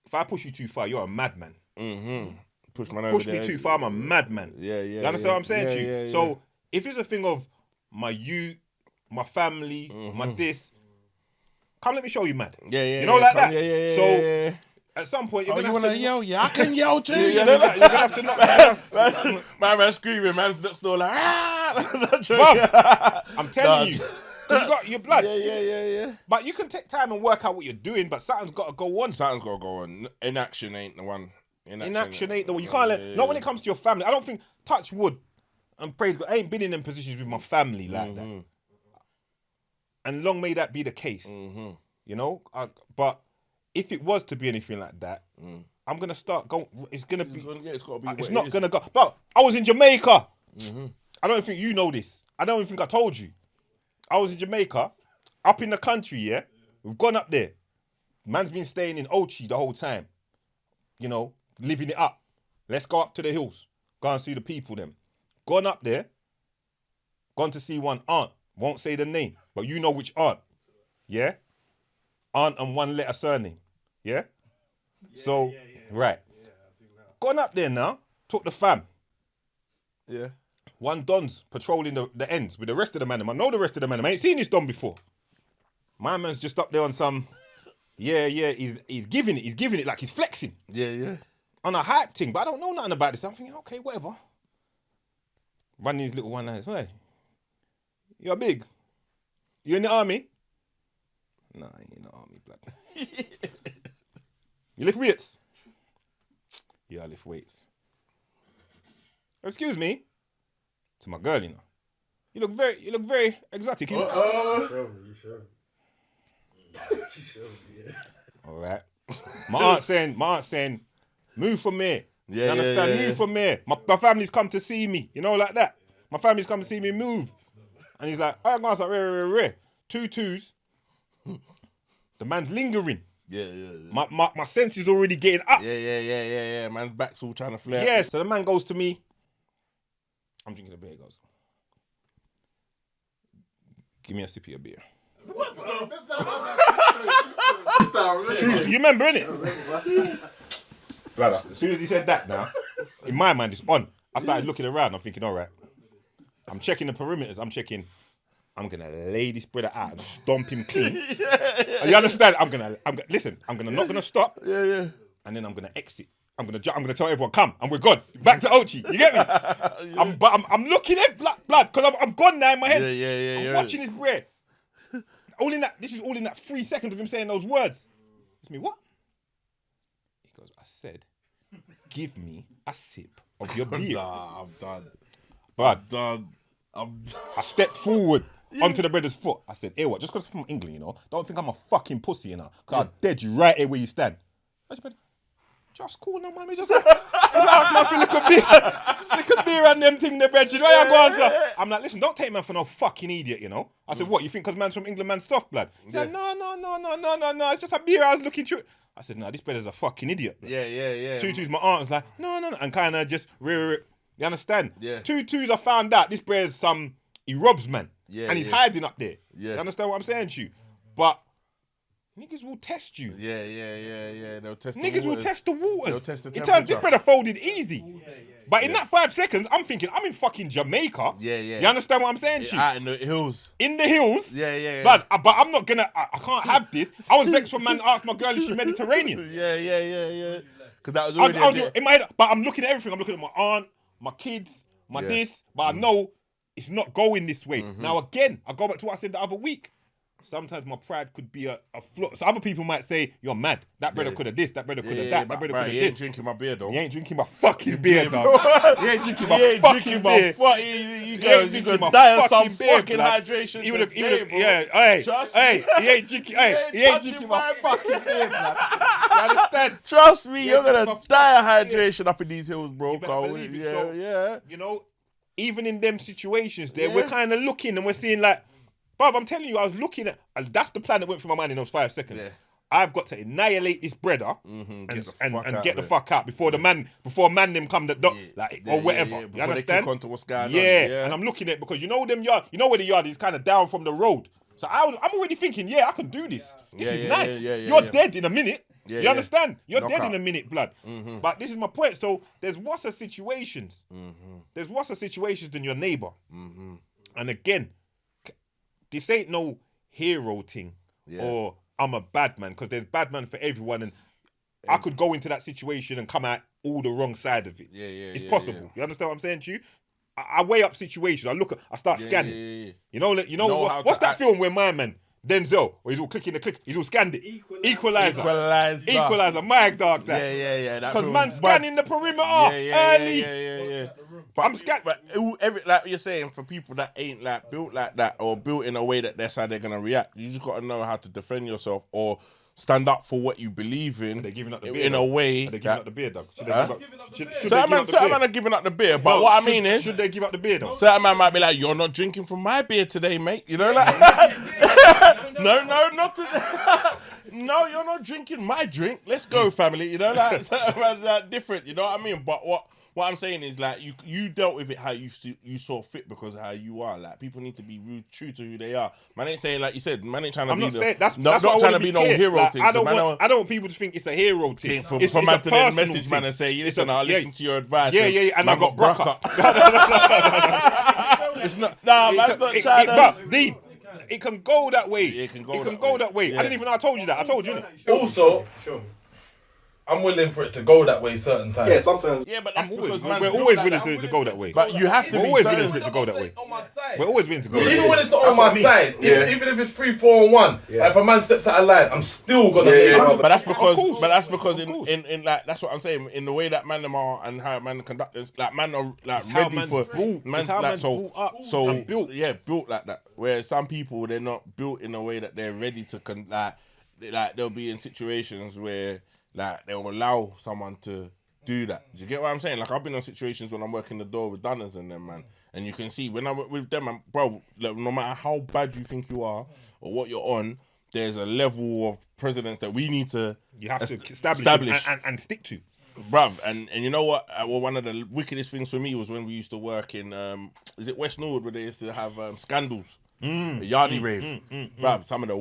If I push you too far, you're a madman. Push me too far, I'm a madman. Yeah. You understand what I'm saying to you? Yeah. So if it's a thing of my family, my this, come let me show you mad. Yeah. That. Yeah. So at some point you're gonna have to yell. Yeah, I can yell too. You're gonna have to knock. Man screaming. Man's next door like I'm telling you. Because you got your blood. Yeah. But you can take time and work out what you're doing, but something's got to go on. Inaction ain't the one. Inaction ain't the one. You can't not when it comes to your family. I don't think, touch wood, and praise God, I ain't been in them positions with my family like that. And long may that be the case. But if it was to be anything like that, I'm going to start going, it's got to be. It's not going to go. But I was in Jamaica. I don't think you know this. I don't even think I told you. I was in Jamaica, up in the country, yeah? We've gone up there. Man's been staying in Ochi the whole time. Living it up. Let's go up to the hills. Go and see the people, them. Gone up there. Gone to see one aunt. Won't say the name, but you know which aunt. Yeah? Aunt and one letter surname. Yeah? Right. Gone up there now. Took the fam. Yeah. One Don's patrolling the ends with the rest of the man. I know the rest of the man. I ain't seen this Don before. My man's just up there on some, he's giving it like he's flexing. Yeah. On a hype thing, but I don't know nothing about this. I'm thinking, okay, whatever. Run these little one-liners. Hey, you're big. You in the army? Nah, I ain't in the army, blood. You lift weights? Yeah, I lift weights. Excuse me. To my girl, You look very exotic. You show me. All right. My aunt saying, move from here. Yeah, you understand? yeah. Move from here. My family's come to see me. Like that. My family's come to see me move. And he's like, oh, guys, like, rare. 2 2s. The man's lingering. Yeah. My sense is already getting up. Yeah. Man's back's all trying to flare. Yeah, so the man goes to me. I'm drinking a beer, he goes. Give me a sip of your beer. You remember, innit? Brother, as soon as he said that now, in my mind it's on. I started looking around, I'm thinking, all right. I'm checking the perimeters, I'm gonna lay this brother out and stomp him clean. You understand? I'm not gonna stop. Yeah. And then I'm gonna exit. I'm gonna tell everyone, come, and we're gone. Back to Ochi. You get me? I'm looking at blood, because I'm gone now in my head. I'm watching his breath. This is all in that 3 seconds of him saying those words. It's me, what? He goes, I said, give me a sip of your beer. Nah, I'm done. But I'm done. I stepped forward onto the brother's foot. I said, hey, what? Just because I'm from England, you know, don't think I'm a fucking pussy, you know, because I'll dead you right here where you stand. I said, just cool now, man. Just ask man for little beer and them thing there, bread. You know how I go answer? I'm like, listen, don't take man for no fucking idiot, you know. I said, what? You think because man's from England, man's soft blood? He said, no. It's just a beer. I was looking through it. I said, no, this brother's a fucking idiot. Bro. Yeah. Tutu's my aunt was like, no, and kind of just you understand? Yeah. Tutu's I found out this brother's he robs man. Yeah. And he's hiding up there. Yeah. You understand what I'm saying to you? But niggas will test you. Yeah. They'll test Niggas will test the waters. They'll test the In terms, temperature. this brother folded easy. But in that 5 seconds, I'm thinking, I'm in fucking Jamaica. Yeah. You understand what I'm saying to you? Out in the hills. In the hills. Yeah. But I'm not gonna, I can't have this. I was vexed when man asked my girl if she Mediterranean. Yeah. Because that was already in my head, but I'm looking at everything. I'm looking at my aunt, my kids, my this. But I know it's not going this way. Now again, I go back to what I said the other week. Sometimes my pride could be a flaw. So other people might say, you're mad. That brother could have this, that brother could have that brother could have this. He ain't drinking my beer, though. He ain't drinking my fucking beer, dog. He ain't drinking my fucking beer. He could die of some fucking hydration. He would have, he ain't drinking my fucking beer, blood. You understand? Trust me, you're gonna die of hydration up in these hills, bro. You better believe it. So, you know, even in them situations there, we're kind of looking and we're seeing like, bruv, I'm telling you, I was looking at, and that's the plan that went through my mind in those 5 seconds. Yeah. I've got to annihilate this brother and get the fuck out before man them come or whatever. You understand? They kick onto what's going on. Yeah, and I'm looking at, because you know them yard, you know where the yard is kind of down from the road. So I'm already thinking, I can do this. This is nice. You're dead in a minute. You understand? You're dead in a minute, blood. But this is my point. So there's worse situations. There's worse situations than your neighbor. And again, this ain't no hero thing or I'm a bad man, because there's bad man for everyone, and I could go into that situation and come out all the wrong side of it. It's possible. You understand what I'm saying to you? I weigh up situations. I start scanning. You know what's that film where my man Denzel, where he's all clicking the click, he's all scanned it. Equalizer. My dog, that. Yeah. Because man scanning the perimeter early. Yeah. But I'm scared. But like you're saying, for people that ain't like built like that or built in a way that that's how they're gonna react, you just gotta know how to defend yourself or stand up for what you believe in. They're giving up the beer, in a way. Are they giving up the beer, dog? Certain man are giving up the beer, but what I mean is, should they give up the beer, though? Certain man might be like, "You're not drinking from my beer today, mate." You know, like, no, not today. No, you're not drinking my drink. Let's go, family. You know, like, certain man's like different. You know what I mean? But what I'm saying is, like, you dealt with it how you saw fit because of how you are. Like, people need to be true to who they are. Man ain't saying, like you said, man ain't trying to be that's not trying to be no hero thing. I don't want people to think it's a hero thing. For man to then message man and say, listen, I'll listen to your advice. And I got Braca. It's not. Nah, man's not trying to. It can go that way. It can go that way. I didn't even know I told you that. I told you, innit? Also, I'm willing for it to go that way certain times. Yeah, sometimes. Yeah, but that's because we're always willing to go that way. But you have to be always willing for it to go that way. On my side. We're always willing to go that way. Even when it's not on my side, even if it's 3, 4, and 1, like if a man steps out of line, I'm still gonna make it. But that's because in like that's what I'm saying, in the way that man them are and how man conduct this, like man are like ready for man's like so built like that. Where some people, they're not built in a way that they're ready to like they'll be in situations where like they'll allow someone to do that. Do you get what I'm saying? Like, I've been in situations when I'm working the door with Dunners and them, man, and you can see when I'm with them, man, bro, like, no matter how bad you think you are or what you're on, there's a level of precedence that we need to establish and stick to. Bruv, and you know what? Well, one of the wickedest things for me was when we used to work in, is it West Norwood, where they used to have scandals? A yardie rave. Bruv, some of the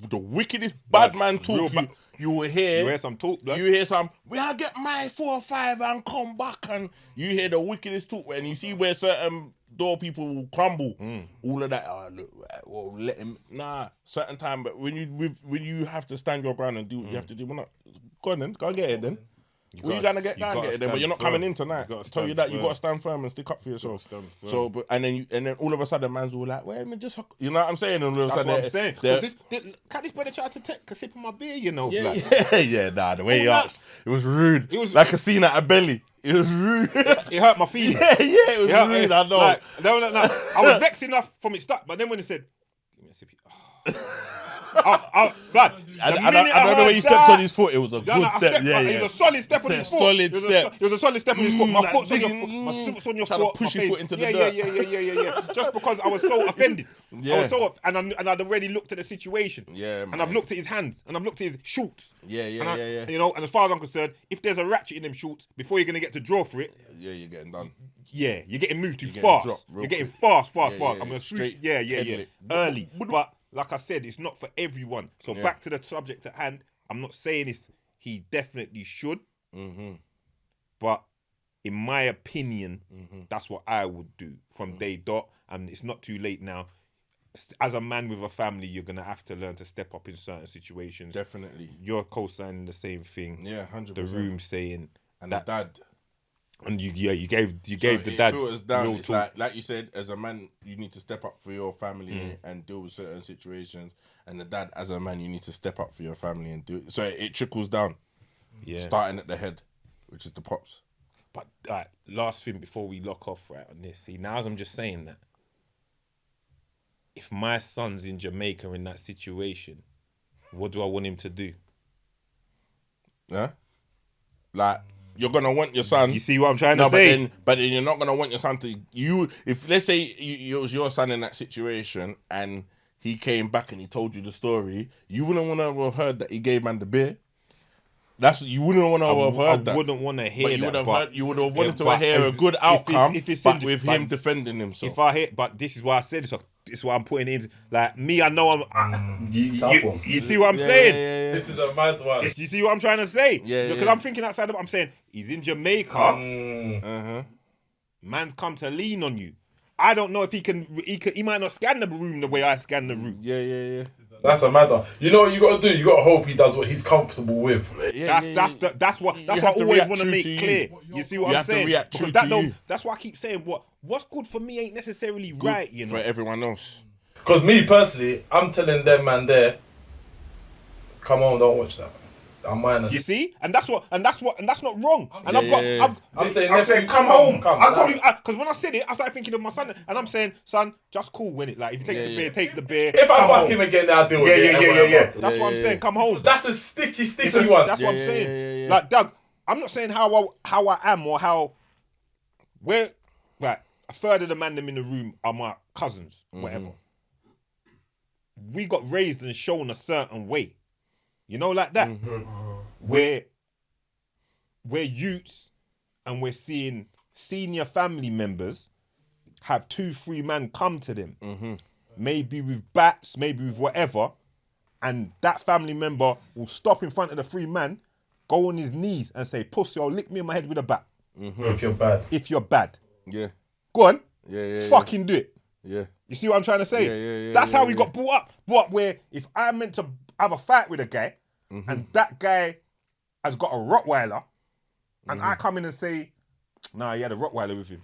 the wickedest bad man talk you will hear. You hear some talk, blood. You hear some, I'll get my 4 or 5 and come back, and you hear the wickedest talk, and you see where certain door people will crumble. All of that, well, let him, certain time, but when you have to stand your ground and do what you have to do, go on then, go and get it then. You gonna get it then, but you're not coming in tonight. Tell you that you gotta stand firm and stick up for yourself. So, but and then all of a sudden, man's all like, "Wait a minute, just you know what I'm saying?" And all of a sudden, what I'm saying. Can't this brother try to take a sip of my beer? You know, yeah. Nah, the way he asked, it was rude. It was like a scene at a belly. It was rude. It hurt my feelings. It was rude. I know. Like, I was vexed enough from it start, but then when he said, "Give me a sip," I know the way you stepped on his foot. It was a good step. It was a solid step on his foot. Solid step. It was a solid step on his foot. My foot's on your foot. My foot's on your foot. Trying to push your foot into the dirt. Yeah. Just because I was so offended. I was so, and I'd already looked at the situation. Yeah, man. And I've looked at his hands, and I've looked at his shorts. Yeah. You know, and as far as I'm concerned, if there's a ratchet in them shorts, before you're gonna get to draw for it, yeah, you're getting done. Yeah, you're getting moved too fast. You're getting fast. I'm gonna straight. Yeah. Early, but like I said, it's not for everyone. So back to the subject at hand. I'm not saying he definitely should, but in my opinion, that's what I would do from day dot. And it's not too late now. As a man with a family, you're gonna have to learn to step up in certain situations. Definitely, you're co-signing the same thing. Yeah, 100%. The room saying and that, the dad. And you gave the dad. Filters down. It's like you said, as a man, you need to step up for your family and deal with certain situations. And the dad, as a man, you need to step up for your family and do it. So it trickles down. Yeah. Starting at the head, which is the pops. But last thing before we lock off on this. See, now as I'm just saying that, if my son's in Jamaica in that situation, what do I want him to do? Yeah, like. You're gonna want your son. You see what I'm trying to say? But then you're not gonna want your son to if let's say it was your son in that situation and he came back and he told you the story, you wouldn't want to have heard that he gave man the beer. You wouldn't want to have heard that. I wouldn't want to hear that. You would have wanted to hear a good outcome, but with him defending himself. If I hear, but this is why I said this. This is what I'm putting in. Like me, I know you see what I'm saying? Yeah. This is a mad one. You see what I'm trying to say? Yeah. Because I'm thinking outside of. I'm saying he's in Jamaica. Man's come to lean on you. I don't know if he can. He might not scan the room the way I scan the room. Yeah. That's a matter. You know what you got to do? You got to hope he does what he's comfortable with. That's what I always want to make clear. You see what I'm saying? Because that's why I keep saying what's good for me ain't necessarily good right. You know, for everyone else. Because me personally, I'm telling them man there, come on, don't watch that. I'm minus. You see, and that's not wrong. And I'm saying, come home. Because when I said it, I started thinking of my son, and I'm saying, son, just cool when it. Like if you take the beer, take the beer. If I buck him again, I'll deal with it. Yeah. That's what I'm saying. Come home. That's a sticky one. That's what I'm saying. Like Doug, I'm not saying how I am or how where. Right, a third of the man them in the room are my cousins, whatever. We got raised and shown a certain way. You know, like that. We're youths and we're seeing senior family members have 2-3 men come to them. Maybe with bats, maybe with whatever. And that family member will stop in front of the 3 men, go on his knees and say, pussy, or lick me in my head with a bat. If you're bad. Yeah. Go on. Yeah. Fucking do it. Yeah. You see what I'm trying to say? Yeah. That's how we got brought up where if I'm meant to have a fight with a guy and that guy has got a Rottweiler and I come in and say, nah, he had a Rottweiler with him.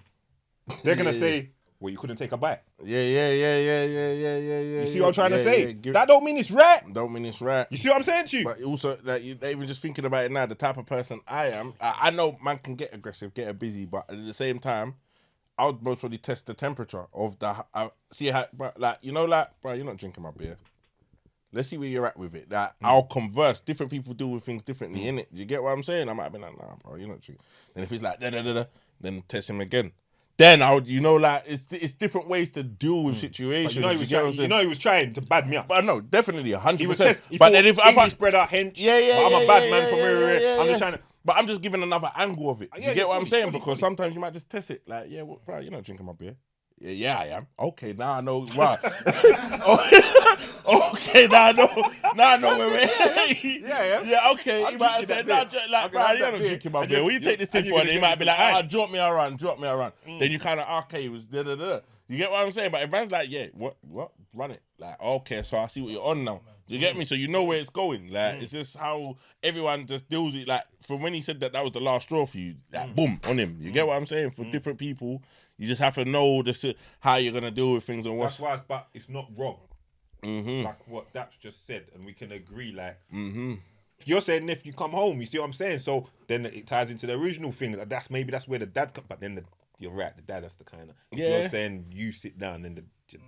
They're going to say, well, you couldn't take a bite. Yeah. You see what I'm trying to say? That don't mean it's right. Don't mean it's right. You see what I'm saying to you? But also, like, even just thinking about it now, the type of person I am, I know man can get aggressive, get busy, but at the same time, I would most probably test the temperature of see how, bro, like, you know, like, bro, you're not drinking my beer. Let's see where you're at with it. Like, I'll converse. Different people deal with things differently, innit? Do you get what I'm saying? I might be like, nah, bro, you're not drinking. Then if he's like, then test him again. Then I would, you know, like, it's different ways to deal with situations. But you know he was trying to bad me up. But no, definitely 100%. But then if I spread out hench, but I'm a bad man from where I'm just trying to. But I'm just giving another angle of it. You get what I'm saying? Because sometimes you might just test it. Like, yeah, bro, you're not drinking my beer. Yeah, I am. Okay, now I know why. Okay, now I know where we're at. Yeah, okay. You might have said, like, bro, you're not drinking my beer. Will you take this thing for it? You might be like, drop me around. Then you kind of, okay, it was da-da-da. You get what I'm saying? But if man's like, yeah, what? Run it. Like, okay, so I see what you're on now. Do you get me? So you know where it's going. Like it's just how everyone just deals with. Like from when he said that was the last straw for you, that boom on him. You get what I'm saying? For different people, you just have to know how you're gonna deal with things and what. That's why, but it's not wrong. Like what Daps just said, and we can agree. Like you're saying, if you come home, you see what I'm saying. So then it ties into the original thing. Like that's where the dad comes. But then you're right. The dad, that's the kind of. You're saying you sit down, and the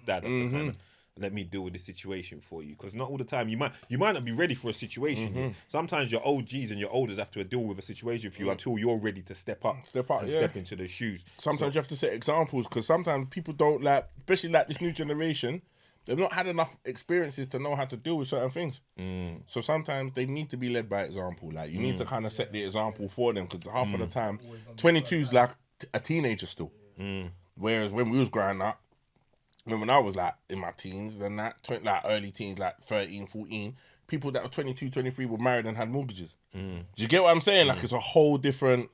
dad, that's the kind of. Let me deal with the situation for you, because not all the time you might not be ready for a situation. Sometimes your OGs and your elders have to deal with a situation for you until you're ready to step up and step into the shoes. Sometimes you have to set examples, because sometimes people don't, like, especially like this new generation, they've not had enough experiences to know how to deal with certain things. So sometimes they need to be led by example. Like you need to kind of set the example for them, because half of the time 22 is like a teenager still, whereas when we was growing up, when I was like in my teens and that, like early teens, like 13, 14, people that were 22, 23 were married and had mortgages. Do you get what I'm saying? Like it's a whole different.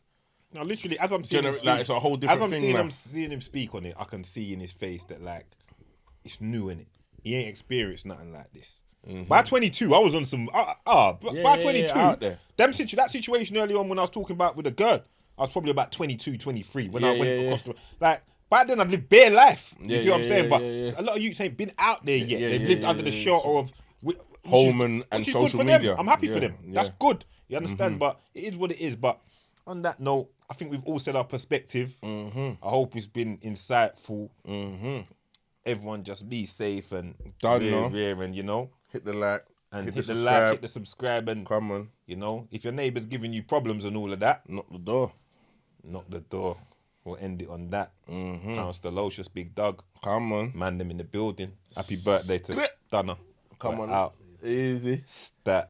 No, literally, as I'm seeing him speak, like it's a whole different thing. As I'm seeing him speak on it, I can see in his face that like it's new, innit? He ain't experienced nothing like this. By 22, I was on some. By 22, out there. That situation early on when I was talking about with a girl, I was probably about 22, 23 when I went across the like. Back then, I'd lived bare life. You see what I'm saying? But a lot of youths ain't been out there yet. They've lived under the shelter of home and social media. I'm happy for them. That's good. You understand? But it is what it is. But on that note, I think we've all said our perspective. I hope it's been insightful. Everyone just be safe and rear and, you know. Hit the like. And hit the like, hit the subscribe. And, come on. You know, if your neighbour's giving you problems and all of that. Knock the door. Knock the door. We'll end it on that. Pounds the Locious, Big Doug. Come on. Man them in the building. Happy birthday to Stunner. Come on. Out. Easy. Stat.